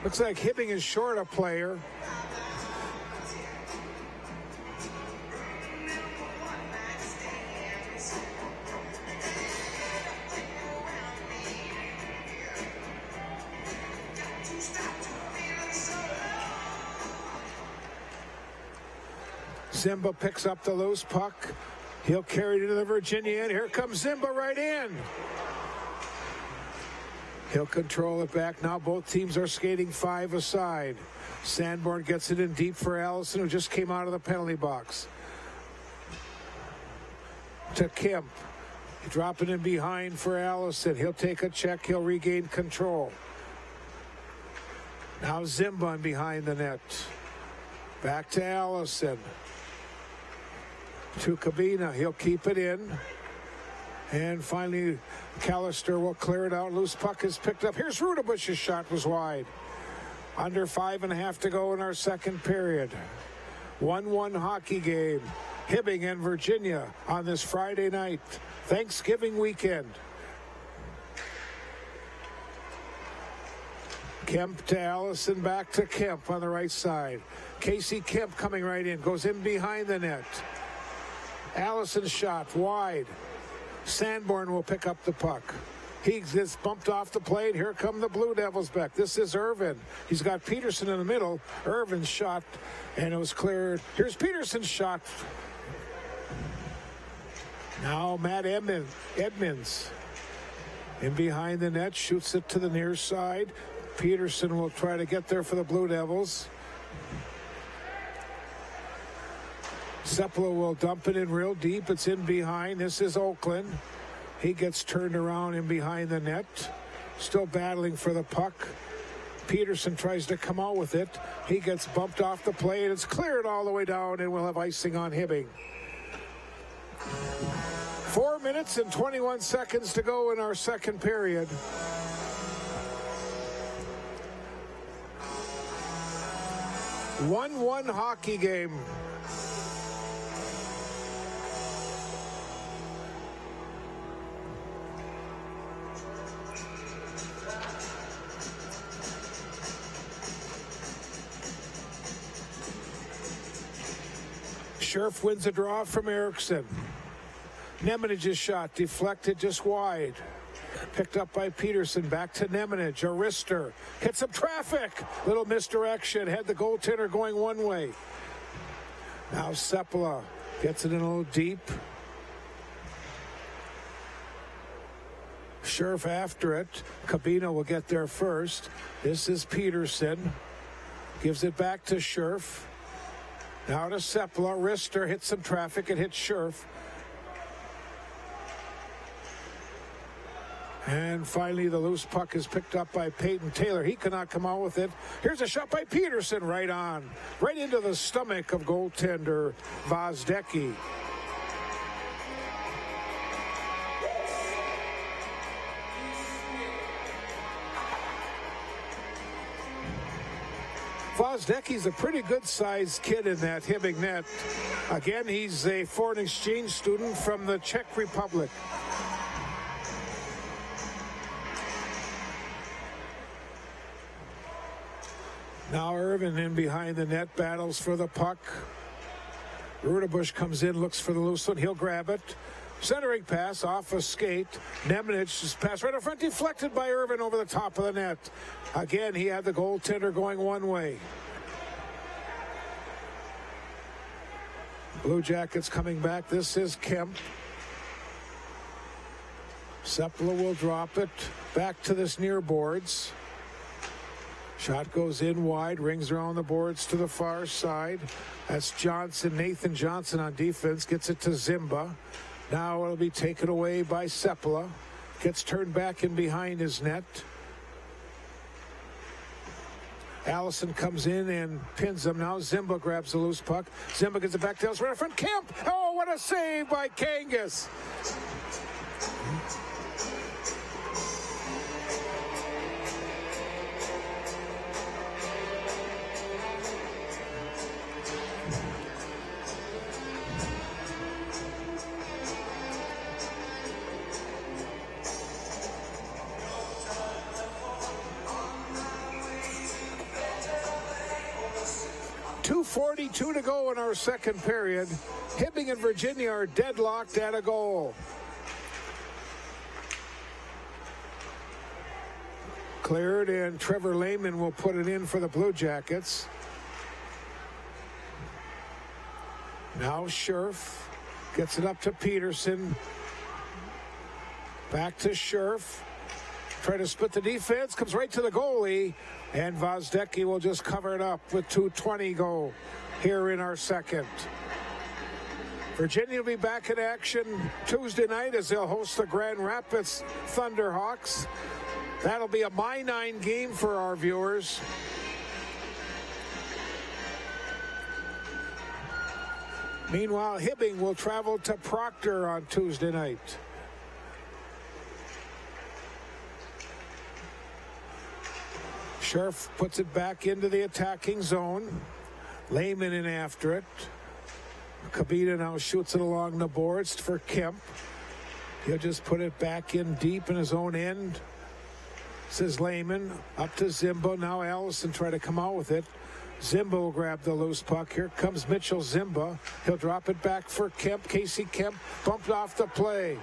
Looks like Hibbing is short a player. Zimba picks up the loose puck. He'll carry it into the Virginia end. Here comes Zimba right in. He'll control it back. Now both teams are skating 5 aside. Sanborn gets it in deep for Allison, who just came out of the penalty box. To Kemp. Drop it in behind for Allison. He'll take a check. He'll regain control. Now Zimba in behind the net. Back to Allison. To Cabina. He'll keep it in. And finally, Callister will clear it out. Loose puck is picked up. Here's Rudebush's shot was wide. Under 5.5 to go in our second period. 1-1 hockey game. Hibbing and Virginia on this Friday night, Thanksgiving weekend. Kemp to Allison, back to Kemp on the right side. Casey Kemp coming right in, goes in behind the net. Allison's shot wide. Sanborn will pick up the puck. He gets bumped off the plate. Here come the Blue Devils back. This is Irvin. He's got Peterson in the middle. Irvin's shot, and it was cleared. Here's Peterson's shot. Now Matt Edmonds in behind the net, shoots it to the near side. Peterson will try to get there for the Blue Devils. Seppala will dump it in real deep. It's in behind. This is Oakland. He gets turned around in behind the net. Still battling for the puck. Peterson tries to come out with it. He gets bumped off the plate. It's cleared all the way down, and we'll have icing on Hibbing. 4 minutes and 21 seconds to go in our second period. 1-1 hockey game. Scherf wins a draw from Eriksson. Nemenich's shot deflected just wide. Picked up by Peterson. Back to Nemenich. Arister hits some traffic. Little misdirection. Had the goaltender going one way. Now Seppala gets it in a little deep. Scherf after it. Cabina will get there first. This is Peterson. Gives it back to Scherf. Now to Seppala. Arister hits some traffic. It hits Scherf. And finally, the loose puck is picked up by Peyton Taylor. He cannot come out with it. Here's a shot by Peterson right on. Right into the stomach of goaltender Vozdecki. Vozdecki's a pretty good-sized kid in that Hibbing net. Again, he's a foreign exchange student from the Czech Republic. Now Irvin in behind the net, battles for the puck. Rudebush comes in, looks for the loose one. He'll grab it. Centering pass off a skate. Nemenich's pass right in front, deflected by Irvin over the top of the net. Again, he had the goaltender going one way. Blue Jackets coming back. This is Kemp. Seppala will drop it back to this near boards. Shot goes in wide, rings around the boards to the far side. That's Johnson, Nathan Johnson on defense, gets it to Zimba. Now it'll be taken away by Seppala. Gets turned back in behind his net. Allison comes in and pins him. Now Zimba grabs the loose puck. Zimba gets it back to Ellis right in front. Kemp! Oh, what a save by Kangas! .42 to go in our second period. Hibbing and Virginia are deadlocked at a goal. Cleared, and Trevor Lehman will put it in for the Blue Jackets. Now Scherf gets it up to Peterson. Back to Scherf. Try to split the defense, comes right to the goalie, and Vozdecki will just cover it up with 2:20 go here in our second. Virginia will be back in action Tuesday night as they'll host the Grand Rapids Thunderhawks. That'll be a -9 game for our viewers. Meanwhile, Hibbing will travel to Proctor on Tuesday night. Scherf puts it back into the attacking zone. Lehman in after it. Kabita now shoots it along the boards for Kemp. He'll just put it back in deep in his own end. Says Lehman. Up to Zimba. Now Allison try to come out with it. Zimba will grab the loose puck. Here comes Mitchell Zimba. He'll drop it back for Kemp. Casey Kemp bumped off the play.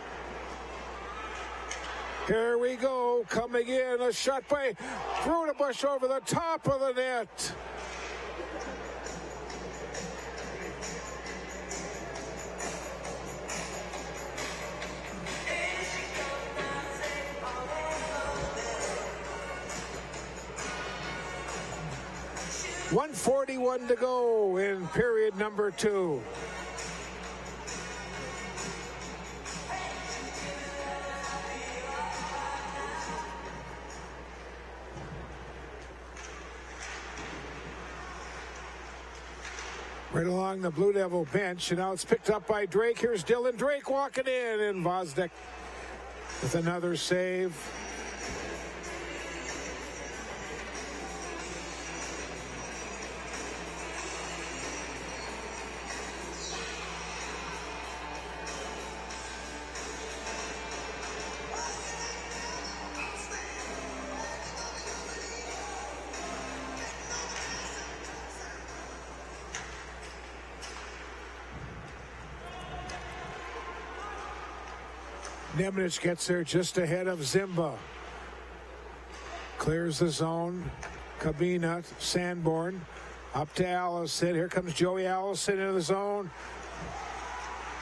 Here we go, coming in, a shot by Rudebush over the top of the net. .141 to go in period number 2. Right along the Blue Devil bench, and now it's picked up by Drake. Here's Dylan Drake walking in, and Vozdek with another save. Nemnich gets there just ahead of Zimba. Clears the zone. Kabina, Sanborn, up to Allison. Here comes Joey Allison into the zone.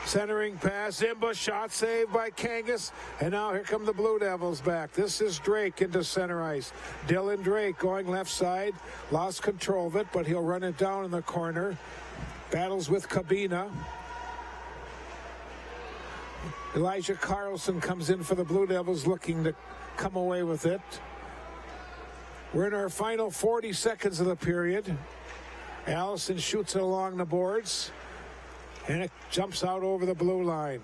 Centering pass, Zimba, shot saved by Kangas. And now here come the Blue Devils back. This is Drake into center ice. Dylan Drake going left side. Lost control of it, but he'll run it down in the corner. Battles with Kabina. Elijah Carlson comes in for the Blue Devils, looking to come away with it. We're in our final 40 seconds of the period. Allison shoots it along the boards, and it jumps out over the blue line.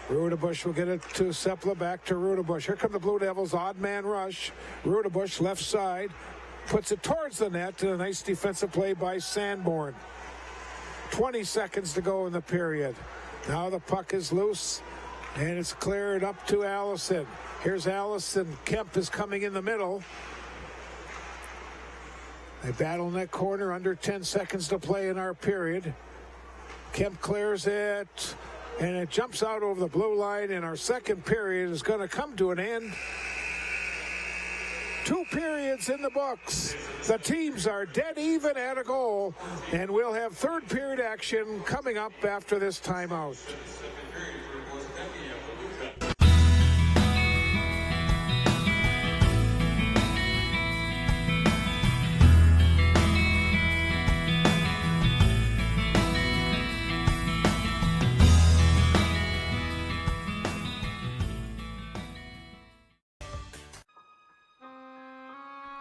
Rudebush will get it to Sepla, back to Rudebush. Here come the Blue Devils, odd man rush. Rudebush left side, puts it towards the net, and a nice defensive play by Sanborn. 20 seconds to go in the period. Now the puck is loose, and it's cleared up to Allison. Here's Allison. Kemp is coming in the middle. They battle in that corner, under 10 seconds to play in our period. Kemp clears it, and it jumps out over the blue line, and our second period is going to come to an end. 2 periods in the books. The teams are dead even at a goal, and we'll have third period action coming up after this timeout.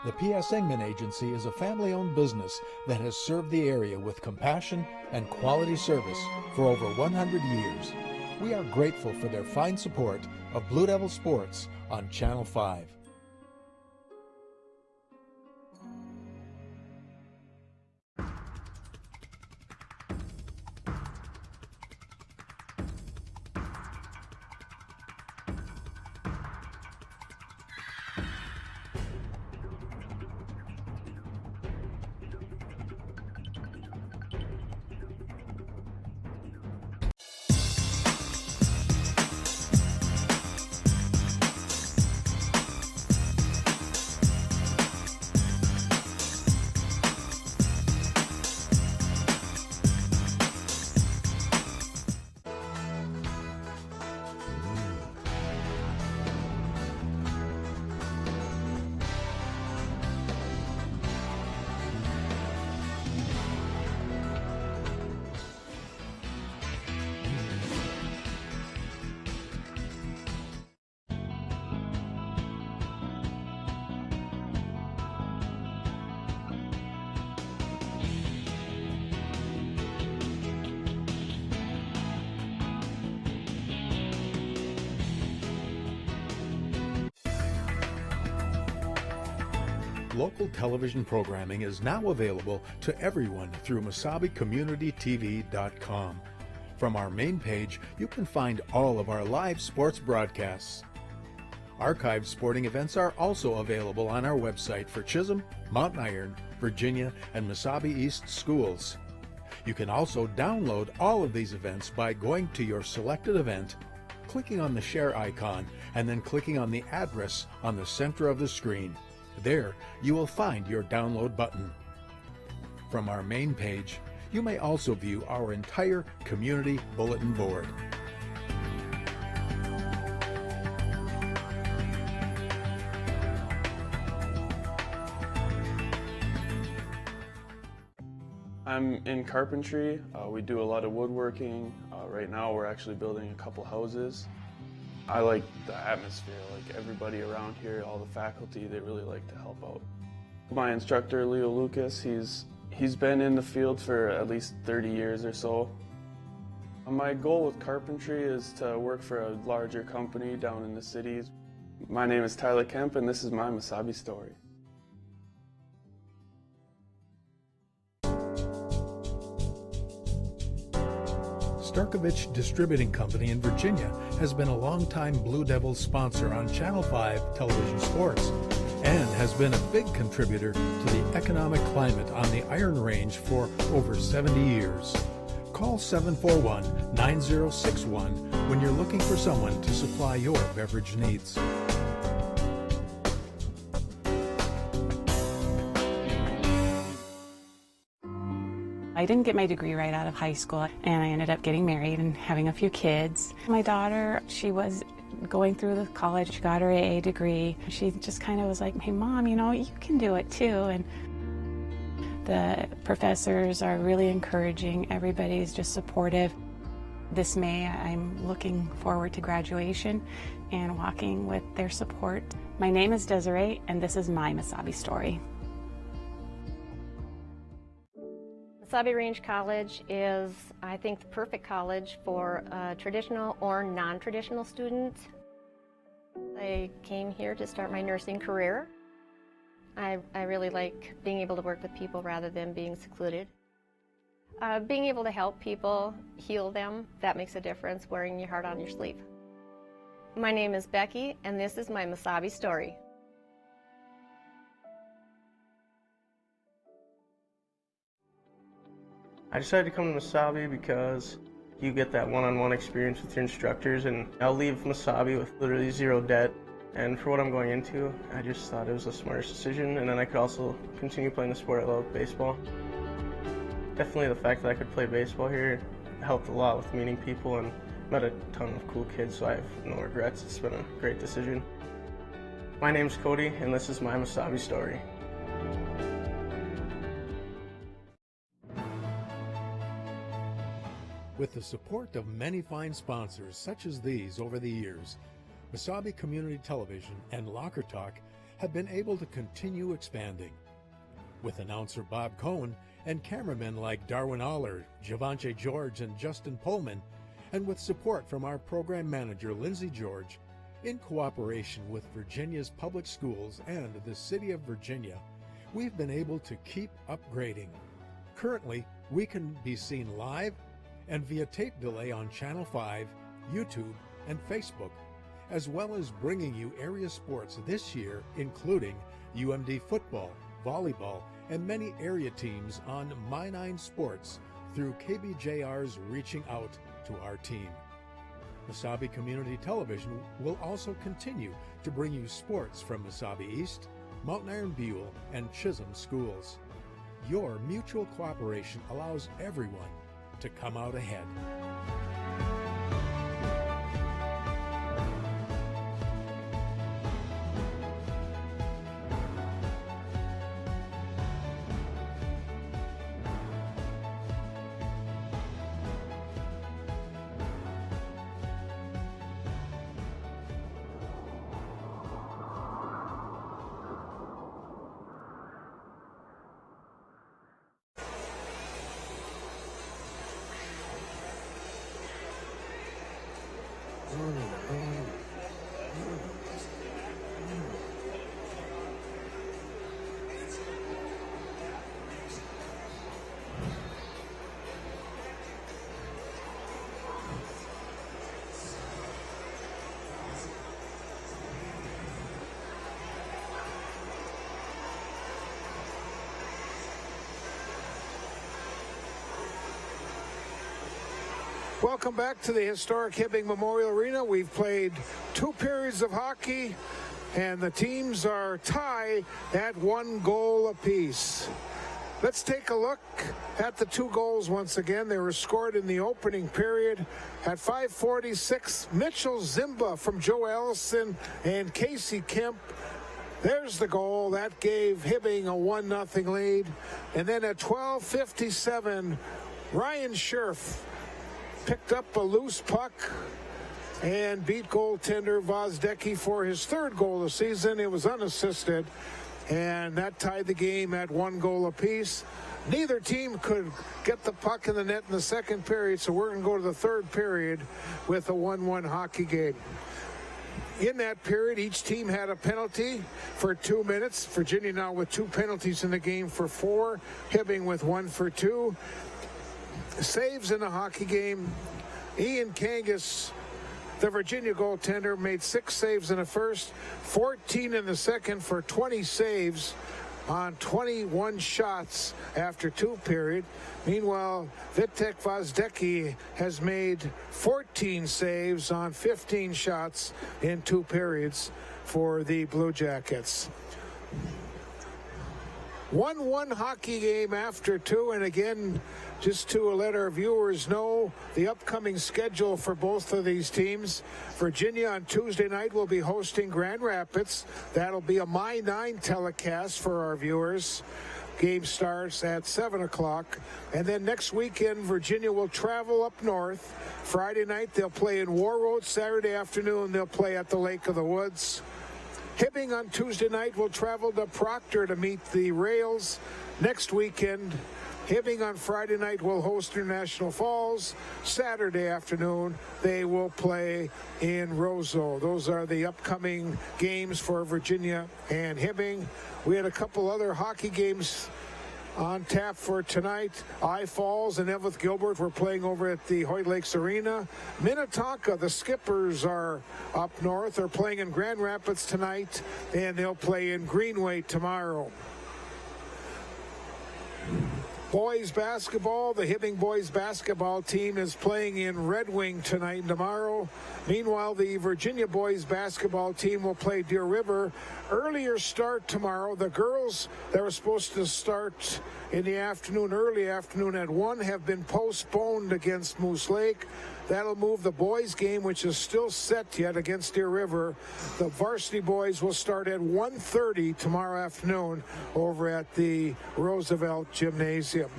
The P.S. Engman Agency is a family-owned business that has served the area with compassion and quality service for over 100 years. We are grateful for their fine support of Blue Devil Sports on Channel 5. Local television programming is now available to everyone through MasabiCommunityTV.com. From our main page, you can find all of our live sports broadcasts. Archived sporting events are also available on our website for Chisholm, Mountain Iron, Virginia, and Mesabi East schools. You can also download all of these events by going to your selected event, clicking on the share icon, and then clicking on the address on the center of the screen. There, you will find your download button. From our main page, you may also view our entire community bulletin board. I'm in carpentry. We do a lot of woodworking. Right now we're actually building a couple houses. I like the atmosphere, like everybody around here, all the faculty, they really like to help out. My instructor, Leo Lucas, he's been in the field for at least 30 years or so. My goal with carpentry is to work for a larger company down in the cities. My name is Tyler Kemp, and this is my Mesabi story. Starkovich Distributing Company in Virginia has been a longtime Blue Devils sponsor on Channel 5 television sports and has been a big contributor to the economic climate on the Iron Range for over 70 years. Call 741-9061 when you're looking for someone to supply your beverage needs. I didn't get my degree right out of high school, and I ended up getting married and having a few kids. My daughter, she was going through the college, she got her AA degree. She just kind of was like, hey Mom, you can do it too. And the professors are really encouraging. Everybody's just supportive. This May, I'm looking forward to graduation and walking with their support. My name is Desiree, and this is my Mesabi story. Mesabi Range College is, I think, the perfect college for traditional or non-traditional students. I came here to start my nursing career. I really like being able to work with people rather than being secluded. Being able to help people, heal them, that makes a difference, wearing your heart on your sleeve. My name is Becky, and this is my Mesabi story. I decided to come to Mesabi because you get that one-on-one experience with your instructors, and I'll leave Mesabi with literally zero debt. And for what I'm going into, I just thought it was the smartest decision, and then I could also continue playing the sport I love, baseball. Definitely the fact that I could play baseball here helped a lot with meeting people and met a ton of cool kids, so I have no regrets. It's been a great decision. My name's Cody, and this is my Mesabi story. With the support of many fine sponsors such as these over the years, Mesabi Community Television and Locker Talk have been able to continue expanding. With announcer Bob Cohen and cameramen like Darwin Aller, Javante George, and Justin Pullman, and with support from our program manager Lindsay George, in cooperation with Virginia's public schools and the City of Virginia, we've been able to keep upgrading. Currently, we can be seen live and via tape delay on Channel 5, YouTube, and Facebook, as well as bringing you area sports this year, including UMD football, volleyball, and many area teams on My9 Sports through KBJR's reaching out to our team. Mesabi Community Television will also continue to bring you sports from Mesabi East, Mountain Iron Buell, and Chisholm schools. Your mutual cooperation allows everyone to come out ahead. Welcome back to the historic Hibbing Memorial Arena. We've played 2 periods of hockey, and the teams are tied at 1 goal apiece. Let's take a look at the 2 goals once again. They were scored in the opening period. At 5:46, Mitchell Zimba from Joe Ellison and Casey Kemp. There's the goal. That gave Hibbing a 1-0 lead. And then at 12:57, Ryan Scherf picked up a loose puck and beat goaltender Vozdecki for his 3rd goal of the season. It was unassisted, and that tied the game at 1 goal apiece. Neither team could get the puck in the net in the 2nd period, so we're going to go to the 3rd period with a 1-1 hockey game. In that period, each team had a penalty for 2 minutes. Virginia now with 2 penalties in the game for 4. Hibbing with 1 for 2. Saves in the hockey game. Ian Kangas, the Virginia goaltender, made 6 saves in the first, 14 in the second for 20 saves. on 21 shots after 2 period. Meanwhile, Vitek Vozdecki has made 14 saves on 15 shots in 2 periods for the Blue Jackets. 1-1 hockey game after 2, and again, just to let our viewers know the upcoming schedule for both of these teams. Virginia on Tuesday night will be hosting Grand Rapids. That'll be a My 9 telecast for our viewers. Game starts at 7 o'clock. And then next weekend, Virginia will travel up north. Friday night, they'll play in Warroad. Saturday afternoon, they'll play at the Lake of the Woods. Hibbing on Tuesday night will travel to Proctor to meet the Rails. Next weekend, Hibbing on Friday night will host International Falls. Saturday afternoon, they will play in Roseau. Those are the upcoming games for Virginia and Hibbing. We had a couple other hockey games on tap for tonight. Falls and Evlith Gilbert were playing over at the Hoyt Lakes Arena. Minnetonka, the Skippers are up north. They're playing in Grand Rapids tonight, and they'll play in Greenway tomorrow. Boys basketball, the Hibbing boys basketball team is playing in Red Wing tonight and tomorrow. Meanwhile, the Virginia boys basketball team will play Deer River. Earlier start tomorrow. The girls that were supposed to start in the afternoon, early afternoon at 1, have been postponed against Moose Lake. That'll move the boys game, which is still set yet, against Deer River. The varsity boys will start at 1:30 tomorrow afternoon over at the Roosevelt Gymnasium.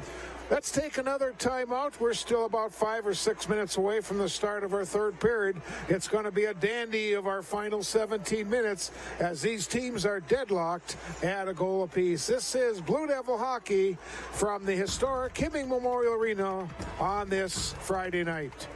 Let's take another timeout. We're still about 5 or 6 minutes away from the start of our third period. It's going to be a dandy of our final 17 minutes as these teams are deadlocked at a goal apiece. This is Blue Devil hockey from the historic Hibbing Memorial Arena on this Friday night.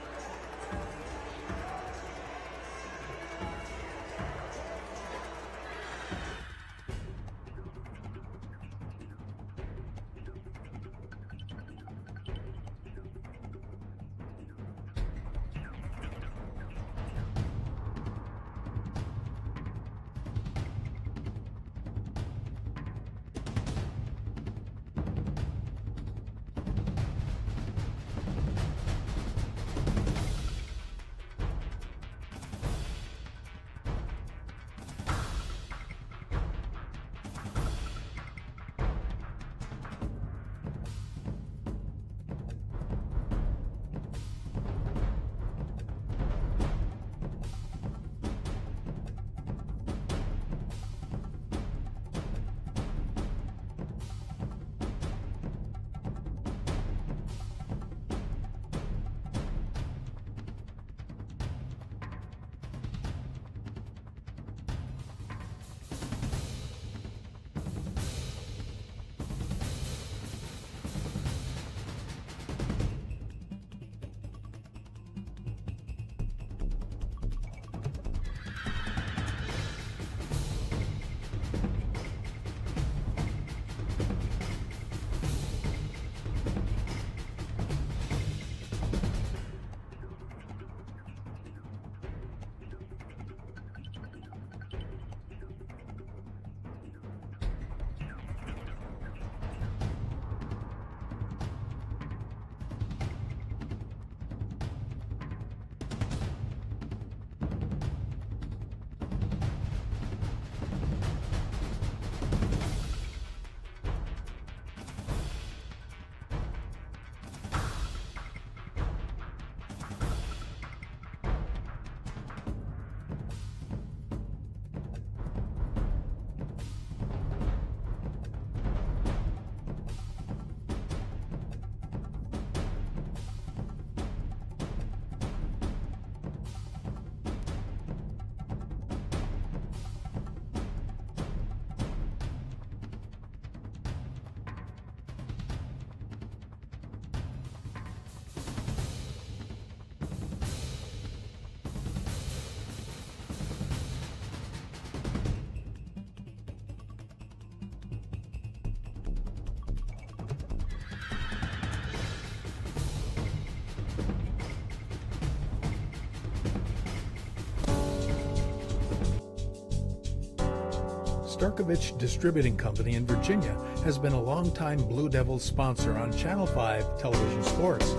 Starkovich Distributing Company in Virginia has been a longtime Blue Devils sponsor on Channel 5 television sports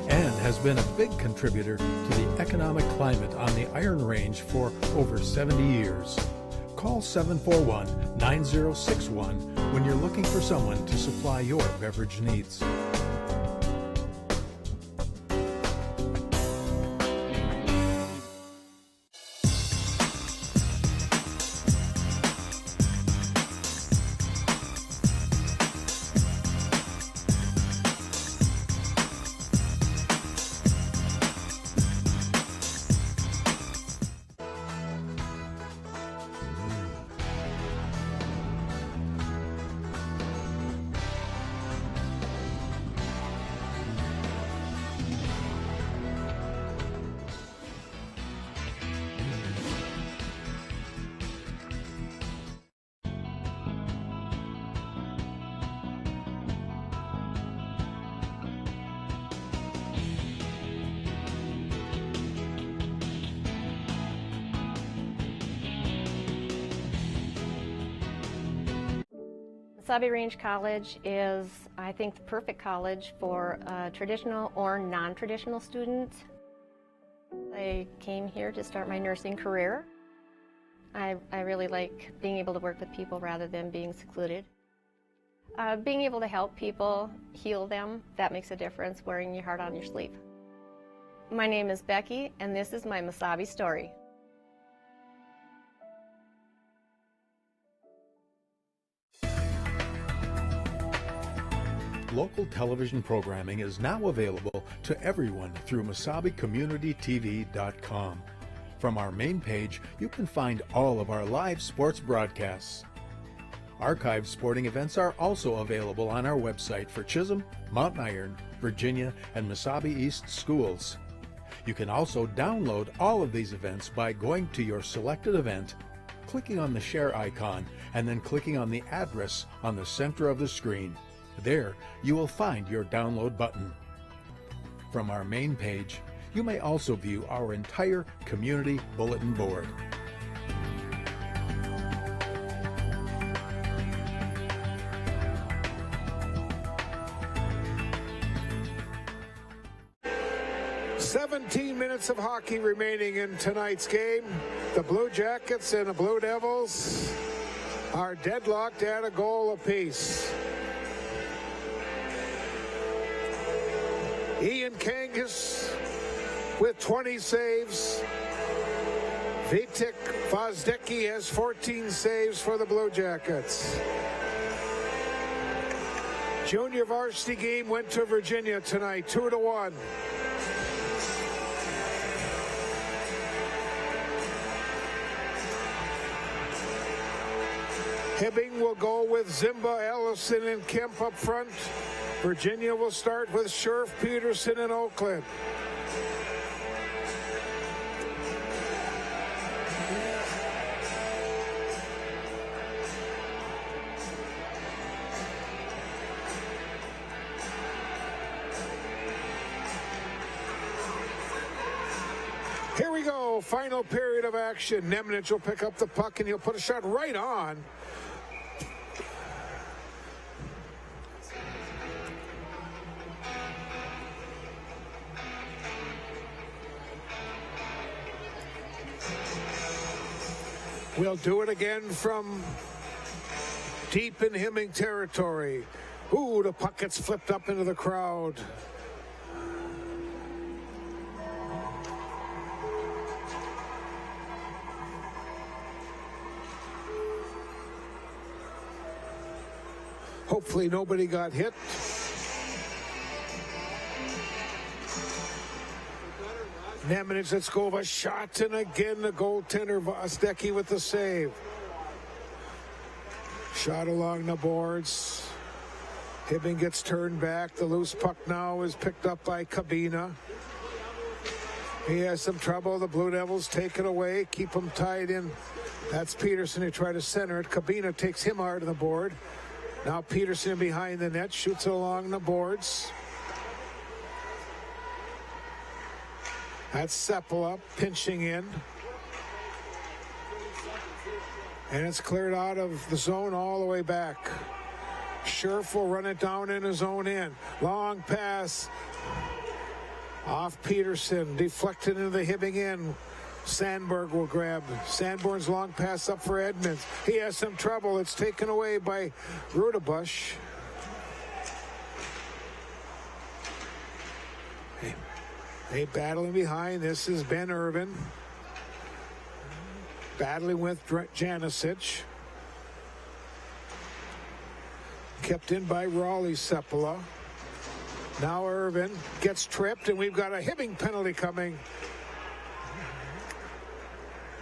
and has been a big contributor to the economic climate on the Iron Range for over 70 years. Call 741-9061 when you're looking for someone to supply your beverage needs. Wasabi Range College is, I think, the perfect college for traditional or non-traditional students. I came here to start my nursing career. I really like being able to work with people rather than being secluded. Being able to help people, heal them, that makes a difference, wearing your heart on your sleeve. My name is Becky, and this is my Wasabi story. Local television programming is now available to everyone through MasabiCommunityTV.com. From our main page, you can find all of our live sports broadcasts. Archived sporting events are also available on our website for Chisholm, Mountain Iron, Virginia, and Mesabi East schools. You can also download all of these events by going to your selected event, clicking on the share icon, and then clicking on the address on the center of the screen. There, you will find your download button. From our main page, you may also view our entire community bulletin board. Minutes of hockey remaining in tonight's game. The Blue Jackets and the Blue Devils are deadlocked at a goal apiece. Ian Kangas with 20 saves. Vitek Vozdecki has 14 saves for the Blue Jackets. Junior varsity game went to Virginia tonight, 2-1. Hibbing will go with Zimba, Ellison, and Kemp up front. Virginia will start with Scherf, Peterson, and Oakland. Here we go, final period of action. Nemanich will pick up the puck and he'll put a shot right on. We'll do it again from deep in Hibbing territory. Ooh, the puck gets flipped up into the crowd. Hopefully nobody got hit. Nemanich, let's go of a shot, and again the goaltender Vozdecki with the save. Shot along the boards. Hibbing gets turned back. The loose puck now is picked up by Cabina. He has some trouble. The Blue Devils take it away, keep him tied in. That's Peterson who tried to center it. Cabina takes him out of the board. Now Peterson behind the net, shoots it along the boards. That's Sepala pinching in. And it's cleared out of the zone all the way back. Scherf will run it down in his own end. Long pass off Peterson, deflected into the Hibbing end. Sandberg will grab. Sanborn's long pass up for Edmonds. He has some trouble. It's taken away by Rudebush. They battling behind. This is Ben Irvin battling with Janicic. Kept in by Raleigh Sepala. Now Irvin gets tripped, and we've got a Hibbing penalty coming.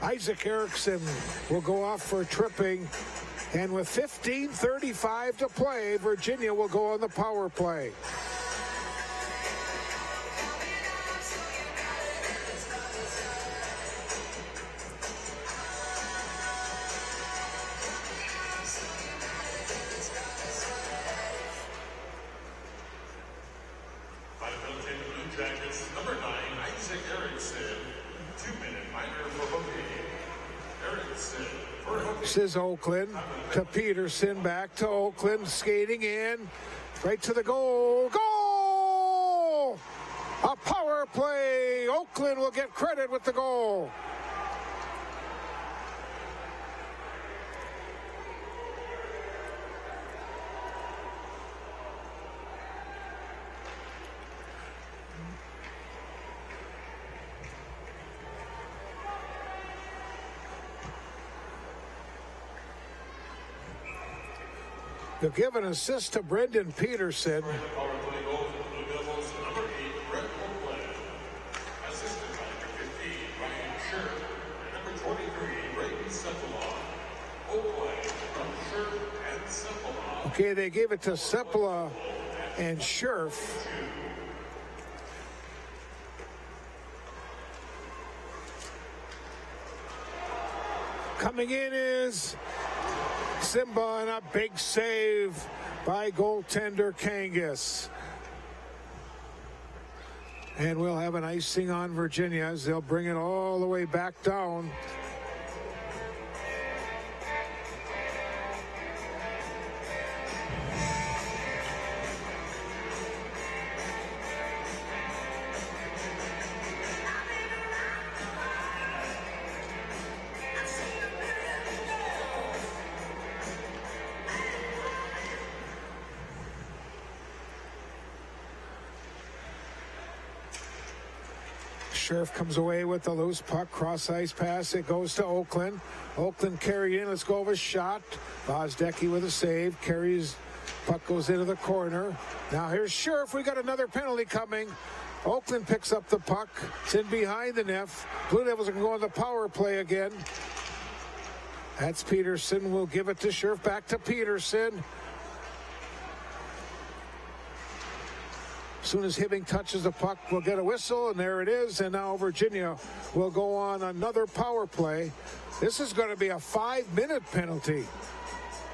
Isaac Erickson will go off for tripping, and with 15:35 to play, Virginia will go on the power play. By penalty, the Blue Jackets, number 9, Isaac Erickson, 2-minute minor for hooking. Erickson for hooking. This is Oakland to Peterson, back to Oakland, skating in, right to the goal. Goal! A power play. Oakland will get credit with the goal. They'll give an assist to Brendan Peterson. The power play goal for the Blue Devils, number 8, Brett Oakland. Assisted by number 15, Ryan Scherf, and number 23, Brayden Sepala. Oakland from Scherf and Sepala. Okay, they gave it to Sepala and Scherf. Coming in is Simba, and a big save by goaltender Kangas. And we'll have an icing on Virginia as they'll bring it all the way back down. Scherf comes away with the loose puck, cross ice pass. It goes to Oakland. Oakland carry in. Let's go with a shot. Vozdecki with a save. Carries. Puck goes into the corner. Now here's Scherf. We got another penalty coming. Oakland picks up the puck. It's in behind the net. Blue Devils are going to go on the power play again. That's Peterson. We'll give it to Scherf. Back to Peterson. As soon as Hibbing touches the puck, we'll get a whistle, and there it is. And now Virginia will go on another power play. This is going to be a 5-minute penalty.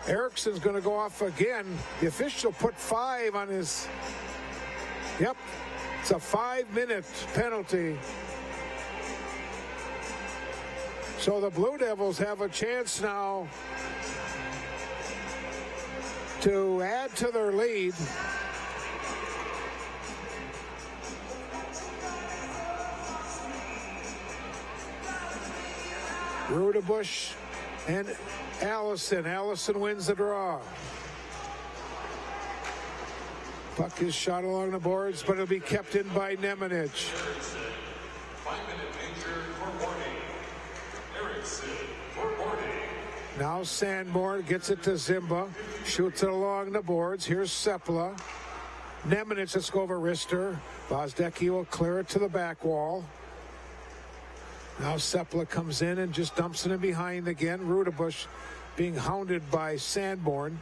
Erickson's going to go off again. The official put 5 on his... Yep, it's a 5-minute penalty. So the Blue Devils have a chance now to add to their lead. Rudebush and Allison. Allison wins the draw. Puck is shot along the boards, but it'll be kept in by Nemanich. 5-minute danger for warning. Erickson for warning. Now Sanborn gets it to Zimba. Shoots it along the boards. Here's Sepala. Nemanich, let's go over wrister. Vozdecki will clear it to the back wall. Now Sepala comes in and just dumps it in behind again. Rudebush being hounded by Sanborn.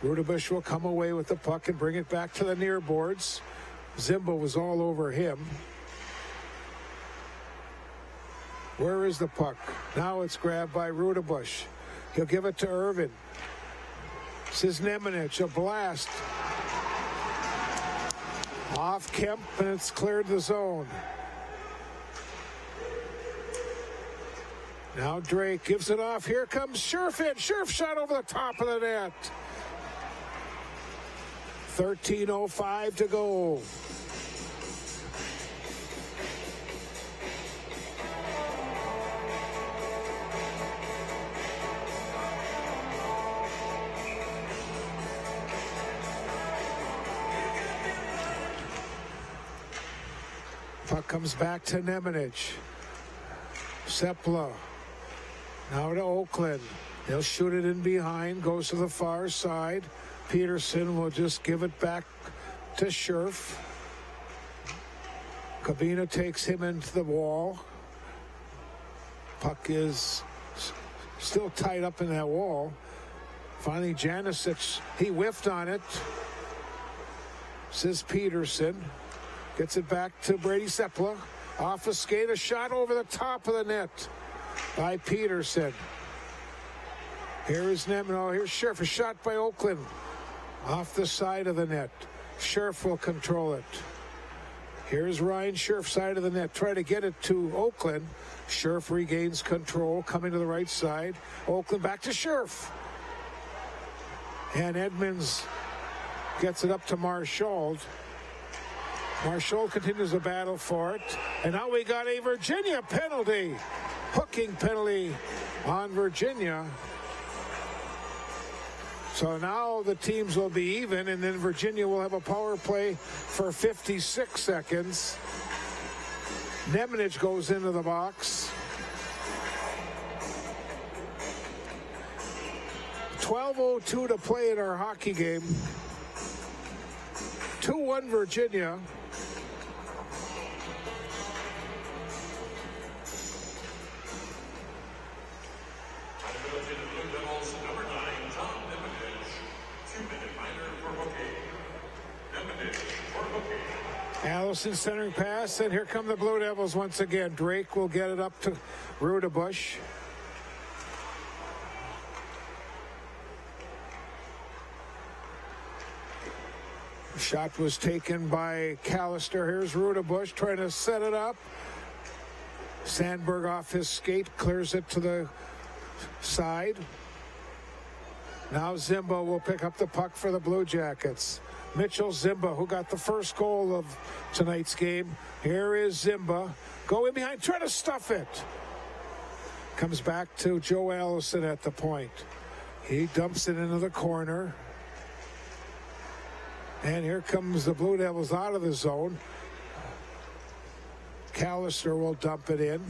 Rudebush will come away with the puck and bring it back to the near boards. Zimba was all over him. Where is the puck? Now it's grabbed by Rudebush. He'll give it to Irvin. This is Nemanich, a blast. Off Kemp, and it's cleared the zone. Now Drake gives it off. Here comes Scherf in. Scherf shot over the top of the net. 13:05 to go. Puck comes back to Nemanich. Sepla. Now to Oakland. They'll shoot it in behind. Goes to the far side. Peterson will just give it back to Scherf. Kabina takes him into the wall. Puck is still tied up in that wall. Finally, Janicic, he whiffed on it. Says Peterson. Gets it back to Brady Sepla. Off a skate, a shot over the top of the net by Peterson. Here is Nemno. Here's Scherf. A shot by Oakland. Off the side of the net. Scherf will control it. Here's Ryan Scherf, side of the net. Try to get it to Oakland. Scherf regains control, coming to the right side. Oakland back to Scherf. And Edmonds gets it up to Marchand. Marchand continues the battle for it. And now we got a Virginia penalty. Hooking penalty on Virginia. So now the teams will be even, and then Virginia will have a power play for 56 seconds. Nemanich goes into the box. 12:02 to play in our hockey game. 2-1 Virginia. Allison centering pass, and here come the Blue Devils once again. Drake will get it up to Rudebush. Shot was taken by Callister. Here's Rudebush trying to set it up. Sandberg off his skate, clears it to the side. Now Zimba will pick up the puck for the Blue Jackets. Mitchell Zimba, who got the first goal of tonight's game. Here is Zimba. Go in behind, try to stuff it. Comes back to Joe Allison at the point. He dumps it into the corner. And here comes the Blue Devils out of the zone. Callister will dump it in.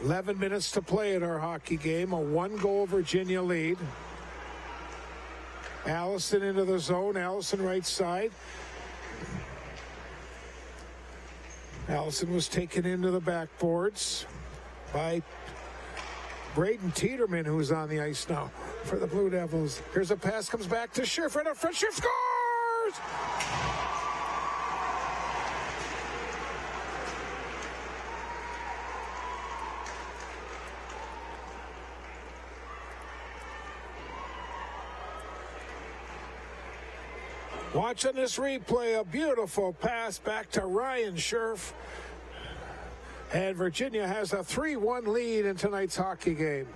11 minutes to play in our hockey game. A 1-goal Virginia lead. Allison into the zone. Allison right side. Allison was taken into the backboards by Braden Teeterman, who's on the ice now for the Blue Devils. Here's a pass, comes back to Scherf, right up front. Scherf scores! Watching this replay, a beautiful pass back to Ryan Scherf. And Virginia has a 3-1 lead in tonight's hockey game.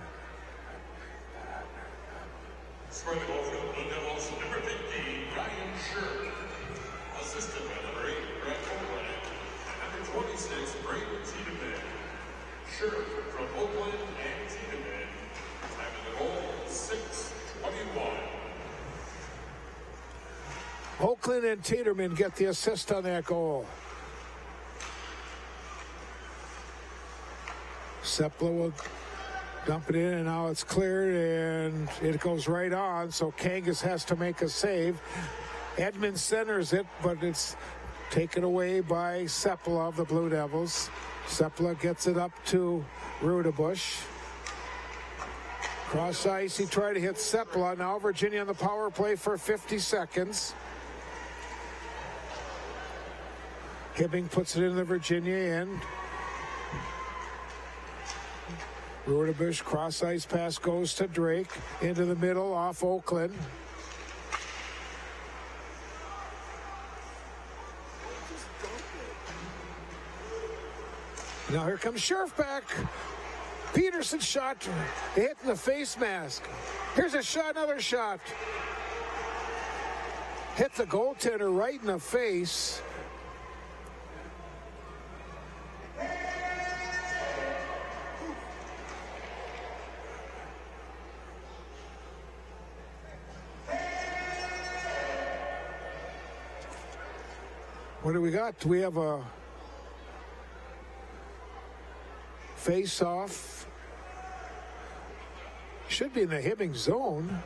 Scoring the goal for the Blue Devils, number 15, Ryan Scherf. Assisted by number 8, Brett Oakland. And number 26, Braden Tiedemann. Scherf from Oakland and Tiedemann. Time of the goal, 6:21. Oakland and Tiedemann get the assist on that goal. Sepla will dump it in, and now it's cleared, and it goes right on, so Kangas has to make a save. Edmonds centers it, but it's taken away by Sepla of the Blue Devils. Sepla gets it up to Rudebush. Cross ice, he tried to hit Sepla. Now Virginia on the power play for 50 seconds. Hibbing puts it in the Virginia end. Rudebush cross ice pass goes to Drake into the middle off Oakland. Now here comes Scherf back. Peterson shot, hitting the face mask. Here's a shot, another shot. Hit the goaltender right in the face. What do we got? We have a face-off. Should be in the Hibbing zone.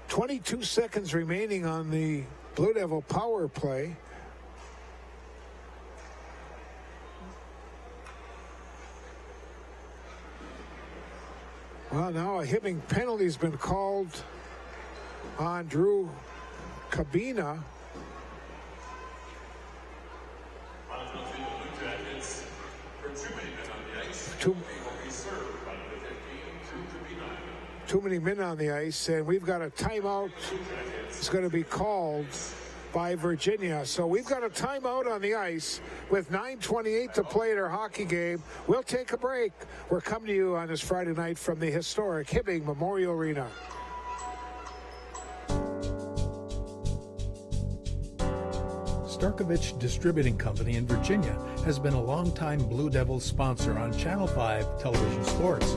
.22 seconds remaining on the Blue Devil power play. Well, now a Hibbing penalty's been called on Drew Cabina. Too many men on the ice, and we've got a timeout. It's going to be called by Virginia. So we've got a timeout on the ice with 9:28 to play in our hockey game. We'll take a break. We're coming to you on this Friday night from the historic Hibbing Memorial Arena. Starkovich Distributing Company in Virginia has been a longtime Blue Devils sponsor on Channel 5 television sports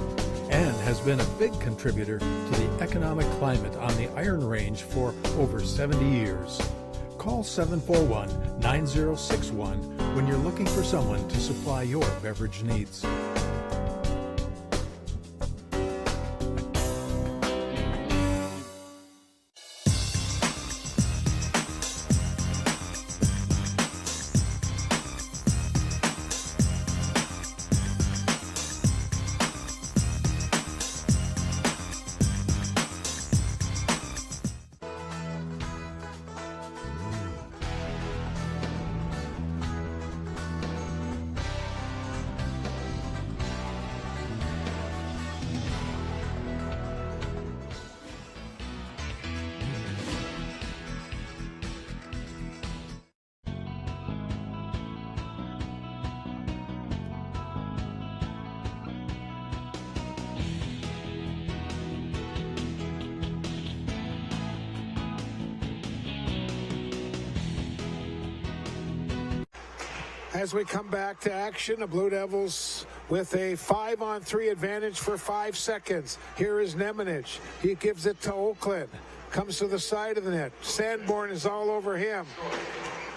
and has been a big contributor to the economic climate on the Iron Range for over 70 years. Call 741-9061 when you're looking for someone to supply your beverage needs. As we come back to action, the Blue Devils with a 5-on-3 advantage for 5 seconds. Here is Nemanich. He gives it to Oakland. Comes to the side of the net. Sanborn is all over him.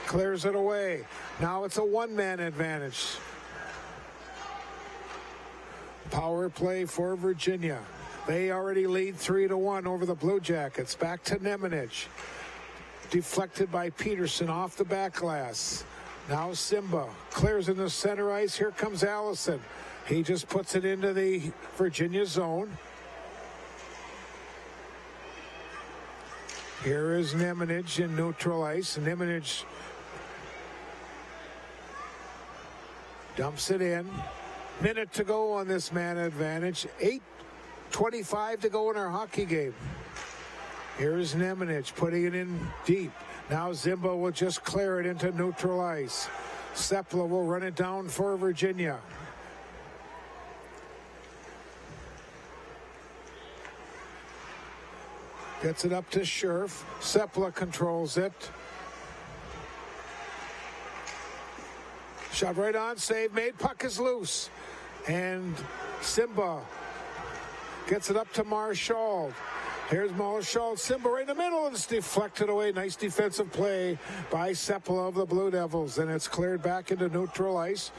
Clears it away. Now it's a one-man advantage. Power play for Virginia. They already lead 3-1 over the Blue Jackets. Back to Nemanich. Deflected by Peterson off the back glass. Now Simba clears in the center ice. Here comes Allison. He just puts it into the Virginia zone. Here is Nemanich in neutral ice. Nemanich dumps it in. Minute to go on this man advantage. 8:25 to go in our hockey game. Here's Nemanich putting it in deep. Now Zimba will just clear it into neutral ice. Sepla will run it down for Virginia. Gets it up to Scherf. Sepla controls it. Shot right on, save made, puck is loose. And Simba gets it up to Marshall. Here's Marshall, Simba right in the middle, and it's deflected away. Nice defensive play by Sepla of the Blue Devils, and it's cleared back into neutral ice,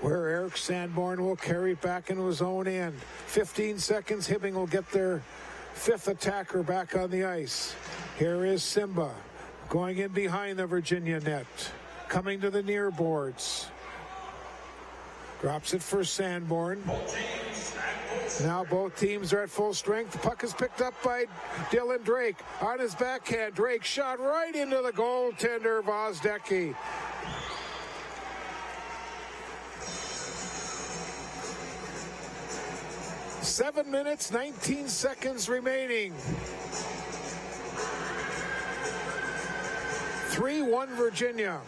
where Eric Sanborn will carry it back into his own end. 15 seconds, Hibbing will get their 5th attacker back on the ice. Here is Simba going in behind the Virginia net, coming to the near boards. Drops it for Sanborn. Now both teams are at full strength. The puck is picked up by Dylan Drake. On his backhand, Drake shot right into the goaltender, Vozdecki. Seven minutes, 19 seconds remaining. 3-1 Virginia.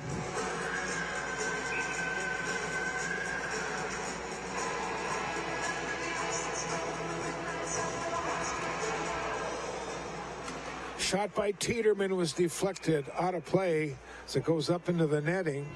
Shot by Tiedemann was deflected out of play as it goes up into the netting.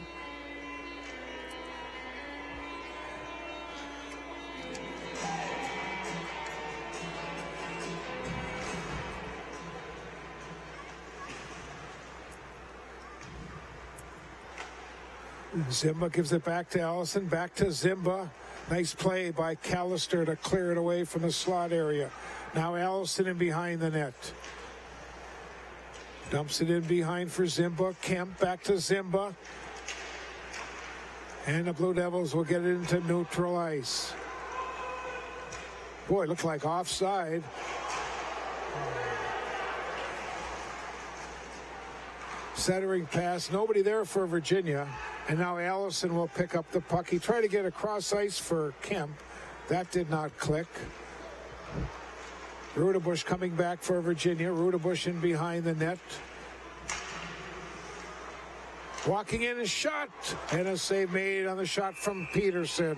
Zimba gives it back to Allison, back to Zimba. Nice play by Callister to clear it away from the slot area. Now Allison in behind the net. Dumps it in behind for Zimba. Kemp back to Zimba. And the Blue Devils will get it into neutral ice. Boy, it looked like offside. Centering pass, nobody there for Virginia. And now Allison will pick up the puck. He tried to get across ice for Kemp. That did not click. Rudebush coming back for Virginia. Rudebush in behind the net. Walking in, a shot. And a save made on the shot from Peterson.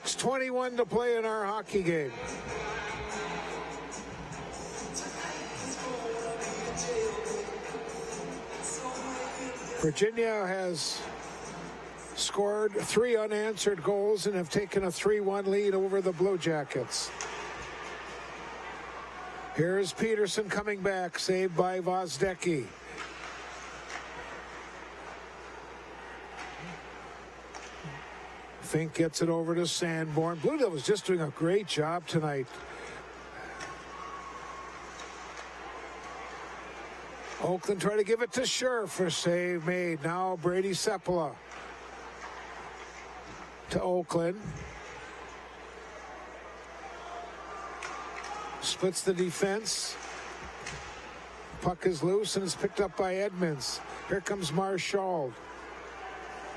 .21 to play in our hockey game. Virginia has scored 3 unanswered goals and have taken a 3-1 lead over the Blue Jackets. Here's Peterson coming back, saved by Vozdecki. Fink gets it over to Sanborn. Blue Devils just doing a great job tonight. Oakland try to give it to Scherf for save made. Now Brady Sepala to Oakland. Splits the defense. Puck is loose and is picked up by Edmonds. Here comes Marchand.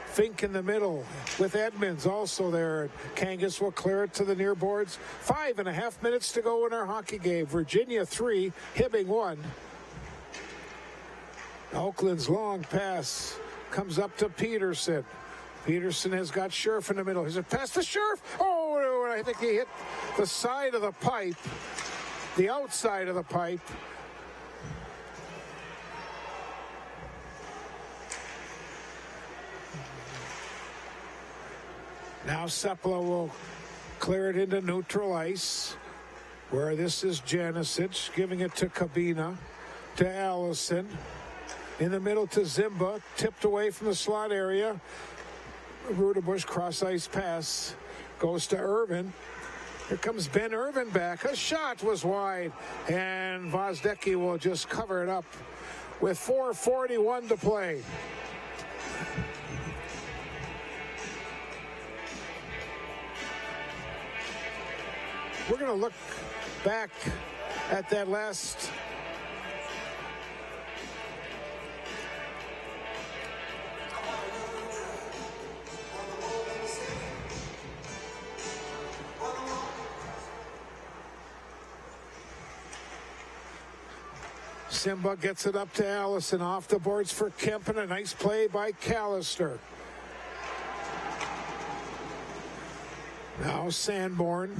Fink in the middle with Edmonds also there. Kangas will clear it to the near boards. 5.5 minutes to go in our hockey game. Virginia 3, Hibbing 1. Oakland's long pass comes up to Peterson. Peterson has got Scherf in the middle. Here's a pass to Scherf. Oh, I think he hit the side of the pipe, the outside of the pipe. Now Sepala will clear it into neutral ice, where this is Janicic giving it to Kabina, to Allison. In the middle to Zimba, tipped away from the slot area. Rudebush cross ice pass goes to Irvin. Here comes Ben Irvin back. A shot was wide, and Vozdecki will just cover it up with 4:41 to play. We're going to look back at that last Simba gets it up to Allison, off the boards for Kemp, and a nice play by Callister. Now Sanborn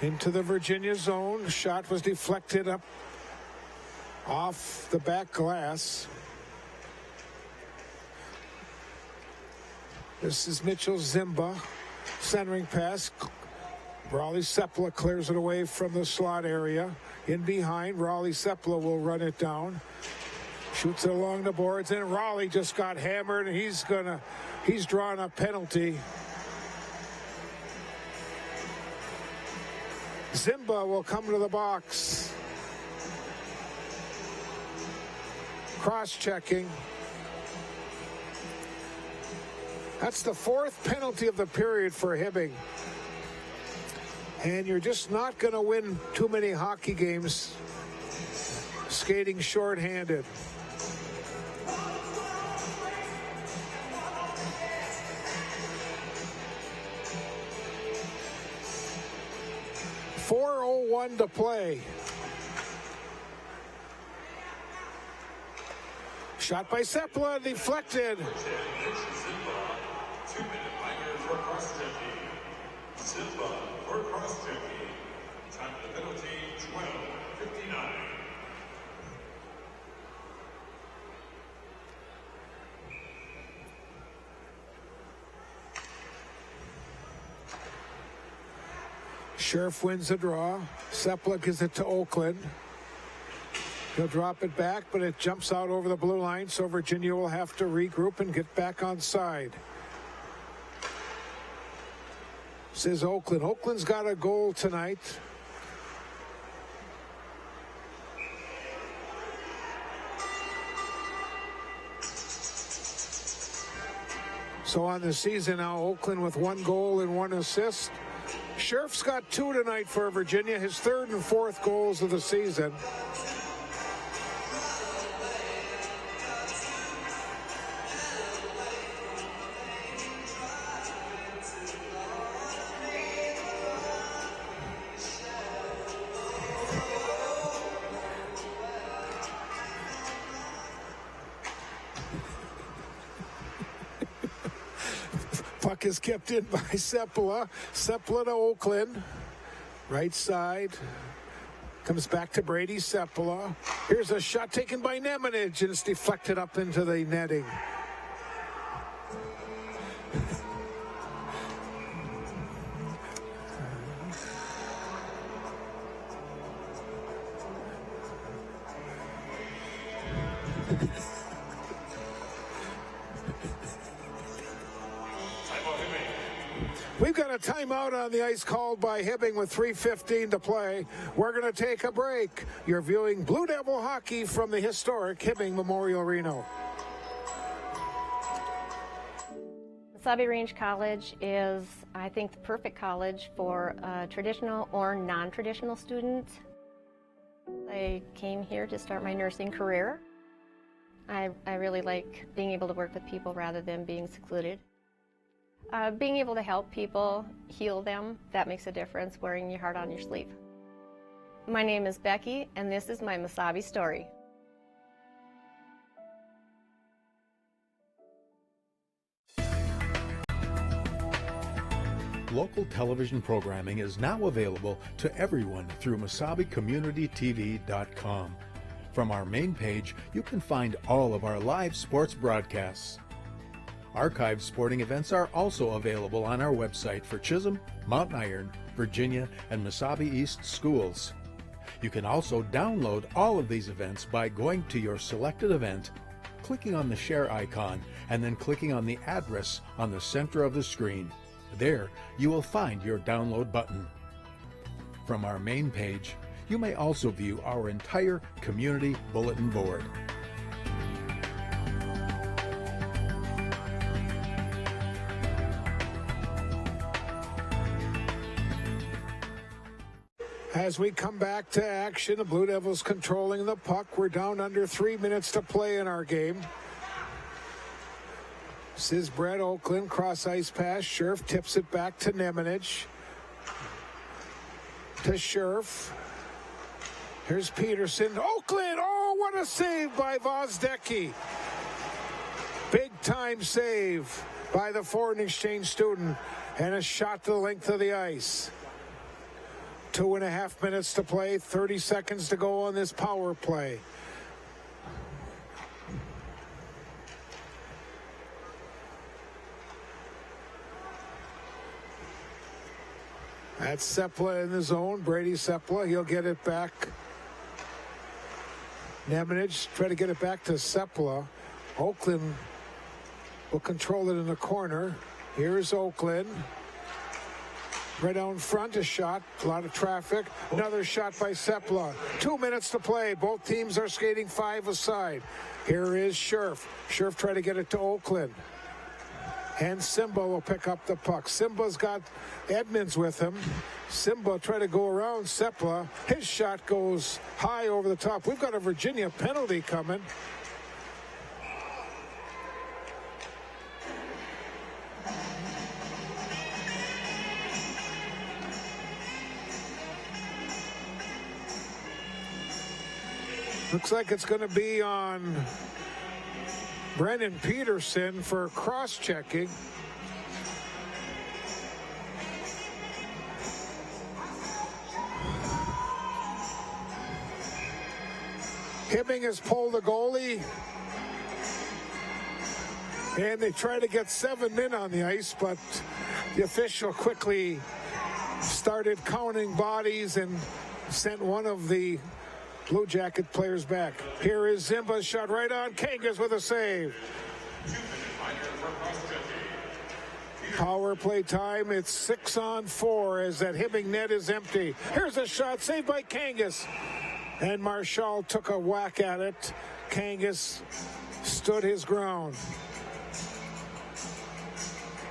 into the Virginia zone. Shot was deflected up off the back glass. This is Mitchell Zimba. Centering pass. Raleigh Sepala clears it away from the slot area. In behind, Raleigh Sepala will run it down. Shoots it along the boards, and Raleigh just got hammered, and he's drawn a penalty. Zimba will come to the box. Cross-checking. That's the 4th penalty of the period for Hibbing. And you're just not going to win too many hockey games skating shorthanded. .401 to play. Shot by Sepla, deflected. 2-minute minor for cross-checking. Simba for cross-checking. Time of the penalty, 12:59. Scherf wins the draw. Sepla gives it to Oakland. He'll drop it back, but it jumps out over the blue line, so Virginia will have to regroup and get back on side. Says Oakland. Oakland's got a goal tonight. So on the season now, Oakland with 1 goal and 1 assist. Scherf's got 2 tonight for Virginia, his 3rd and 4th goals of the season. Puck is kept in by Sepla. Sepla to Oakland. Right side. Comes back to Brady Sepla. Here's a shot taken by Nemanich, and it's deflected up into the netting. We've got a timeout on the ice called by Hibbing with 3:15 to play. We're going to take a break. You're viewing Blue Devil hockey from the historic Hibbing Memorial Arena. Mesabi Range College is, I think, the perfect college for traditional or non-traditional students. I came here to start my nursing career. I really like being able to work with people rather than being secluded. Being able to help people, heal them, that makes a difference, wearing your heart on your sleeve. My name is Becky, and this is my Mesabi story. Local television programming is now available to everyone through MesabiCommunityTV.com. From our main page, you can find all of our live sports broadcasts. Archived sporting events are also available on our website for Chisholm, Mountain Iron, Virginia, and Mesabi East schools. You can also download all of these events by going to your selected event, clicking on the share icon, and then clicking on the address on the center of the screen. There, you will find your download button. From our main page, you may also view our entire community bulletin board. As we come back to action, the Blue Devils controlling the puck. We're down under 3 minutes to play in our game. This is Brett Oakland, cross ice pass. Scherf tips it back to Nemanich. To Scherf. Here's Peterson. Oakland! Oh, what a save by Vozdecki. Big time save by the foreign exchange student. And a shot to the length of the ice. 2.5 minutes to play, 30 seconds to go on this power play. That's Sepla in the zone. Brady Sepla, he'll get it back. Nemanich try to get it back to Sepla. Oakland will control it in the corner. Here's Oakland. Right down front, a shot, a lot of traffic. Another shot by Sepla. 2 minutes to play. Both teams are skating 5 aside. Here is Scherf. Scherf try to get it to Oakland. And Simba will pick up the puck. Simba's got Edmonds with him. Simba try to go around Sepla. His shot goes high over the top. We've got a Virginia penalty coming. Looks like it's going to be on Brennan Peterson for cross-checking. Hibbing has pulled the goalie. And they try to get 7 men on the ice, but the official quickly started counting bodies and sent one of the Blue Jacket players back. Here is Zimba's shot right on Kangas with a save. Power play time. It's 6-on-4 as that Hibbing net is empty. Here's a shot saved by Kangas. And Marshall took a whack at it. Kangas stood his ground.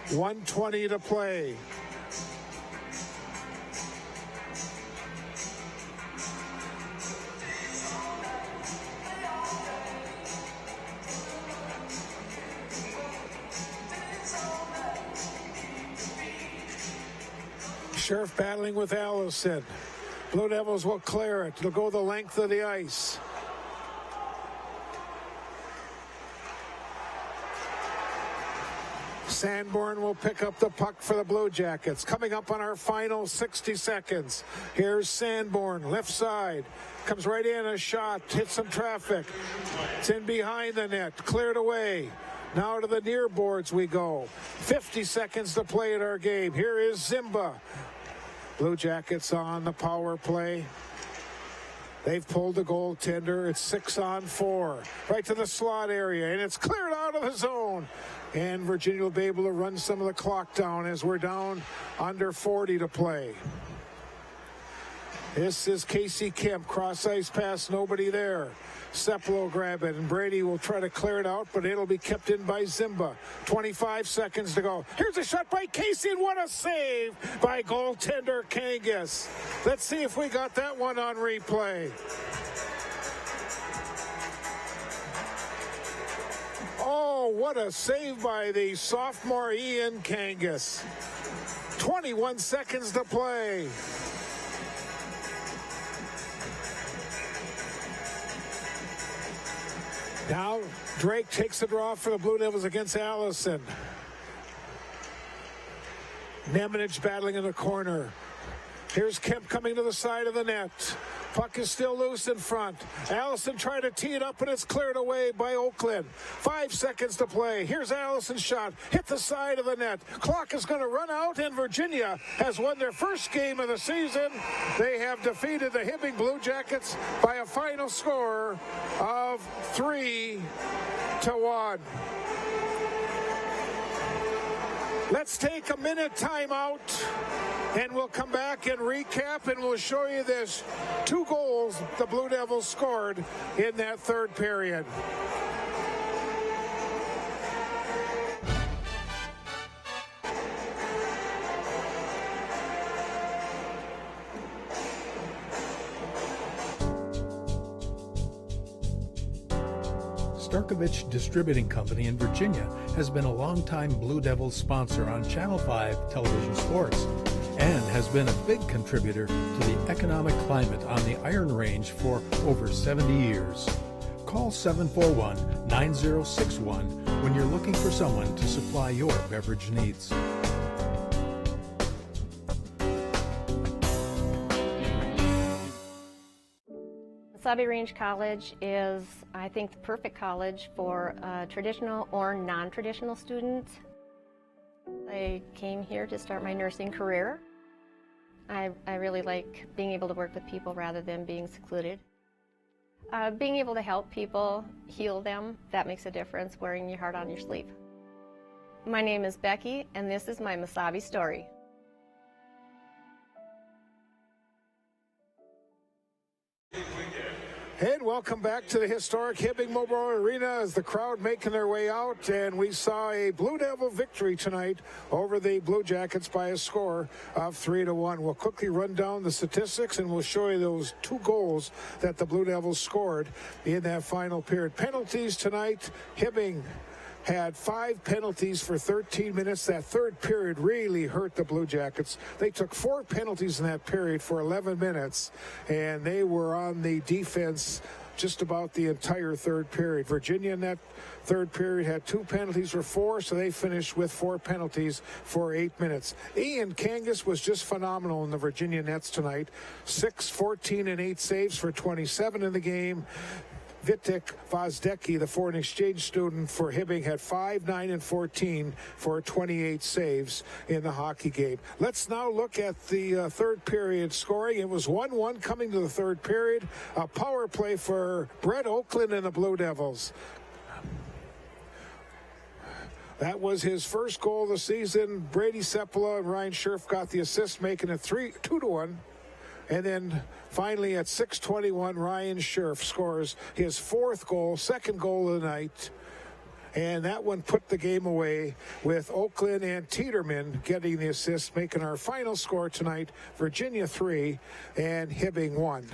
1:20 to play. Sheriff battling with Allison. Blue Devils will clear it. It'll go the length of the ice. Sanborn will pick up the puck for the Blue Jackets. Coming up on our final 60 seconds. Here's Sanborn, left side. Comes right in, a shot, hits some traffic. It's in behind the net, cleared away. Now to the near boards we go. 50 seconds to play in our game. Here is Zimba. Blue Jackets on the power play. They've pulled the goaltender. It's 6-on-4. Right to the slot area, and it's cleared out of the zone. And Virginia will be able to run some of the clock down as we're down under 40 to play. This is Casey Kemp. Cross ice pass, nobody there. Seppel will grab it, and Brady will try to clear it out, but it'll be kept in by Zimba. 25 seconds to go. Here's a shot by Casey, and what a save by goaltender Kangas. Let's see if we got that one on replay. Oh, what a save by the sophomore Ian Kangas. 21 seconds to play. Now Drake takes the draw for the Blue Devils against Allison. Nemanich battling in the corner. Here's Kemp coming to the side of the net. Puck is still loose in front. Allison tried to tee it up, and it's cleared away by Oakland. 5 seconds to play. Here's Allison's shot. Hit the side of the net. Clock is going to run out, and Virginia has won their first game of the season. They have defeated the Hibbing Blue Jackets by a final score of 3-1. Let's take a minute timeout, and we'll come back and recap, and we'll show you this 2 goals the Blue Devils scored in that third period. Starkovich Distributing Company in Virginia has been a longtime Blue Devils sponsor on Channel 5 television sports and has been a big contributor to the economic climate on the Iron Range for over 70 years. Call 741-9061 when you're looking for someone to supply your beverage needs. Wasabi Range College is, I think, the perfect college for traditional or non-traditional students. I came here to start my nursing career. I really like being able to work with people rather than being secluded. Being able to help people, heal them, that makes a difference, wearing your heart on your sleeve. My name is Becky, and this is my Wasabi story. And welcome back to the historic Hibbing Mobile Arena as the crowd making their way out, and we saw a Blue Devil victory tonight over the Blue Jackets by a score of 3-1. We'll quickly run down the statistics, and we'll show you those 2 goals that the Blue Devils scored in that final period. Penalties tonight, Hibbing had 5 penalties for 13 minutes. That third period really hurt the Blue Jackets. They took 4 penalties in that period for 11 minutes, and they were on the defense just about the entire third period. Virginia in that third period had 2 penalties for 4, so they finished with 4 penalties for 8 minutes. Ian Kangas was just phenomenal in the Virginia Nets tonight. 6, 14, and 8 saves for 27 in the game. Vitek Vozdecki, the foreign exchange student for Hibbing, had 5, 9, and 14 for 28 saves in the hockey game. Let's now look at the third period scoring. It was 1-1 coming to the third period. A power play for Brett Oakland and the Blue Devils. That was his first goal of the season. Brady Sepula and Ryan Scherf got the assist, making it 2-1. And then finally at 6:21, Ryan Scherf scores his 4th goal, 2nd goal of the night. And that one put the game away with Oakland and Tiedemann getting the assist, making our final score tonight, Virginia 3 and Hibbing 1.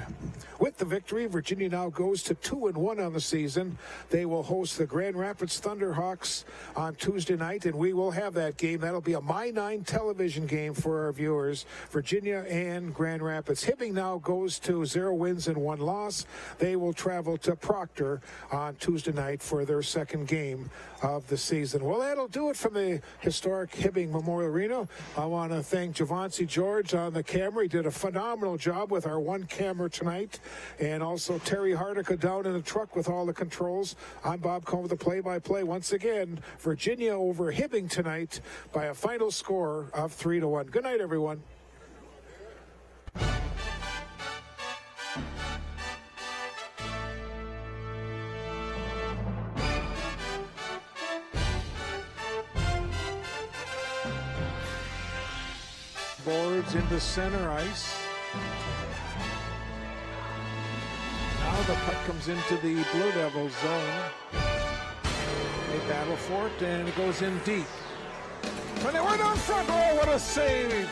With the victory, Virginia now goes to 2-1 on the season. They will host the Grand Rapids Thunderhawks on Tuesday night, and we will have that game. That'll be a My9 television game for our viewers, Virginia and Grand Rapids. Hibbing now goes to 0 wins and 1 loss. They will travel to Proctor on Tuesday night for their second game of the season. Well, that'll do it from the historic Hibbing Memorial Arena. I want to thank Javancy George on the camera. He did a phenomenal job with our one camera tonight. And also Terry Hardica down in the truck with all the controls. I'm Bob Cohn with the play-by-play. Once again, Virginia over Hibbing tonight by a final score of 3-1. Good night, everyone. Boards into center ice. Now the puck comes into the Blue Devils zone. They battle for it, and it goes in deep. But they went on front. Oh, what a save!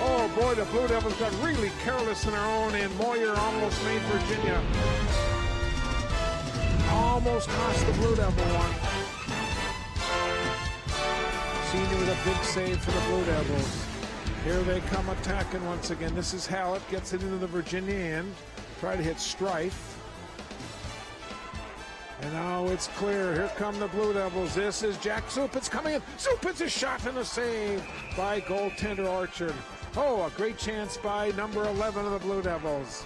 Oh boy, the Blue Devils got really careless in their own, and Moyer almost made Virginia. Almost cost the Blue Devil one. Senior with a big save for the Blue Devils. Here they come attacking once again. This is Hallett, gets it into the Virginia end. Try to hit Strife. And now it's clear. Here come the Blue Devils. This is Jack Supitz coming in. Supitz is shot and a save by goaltender Orchard. Oh, a great chance by number 11 of the Blue Devils.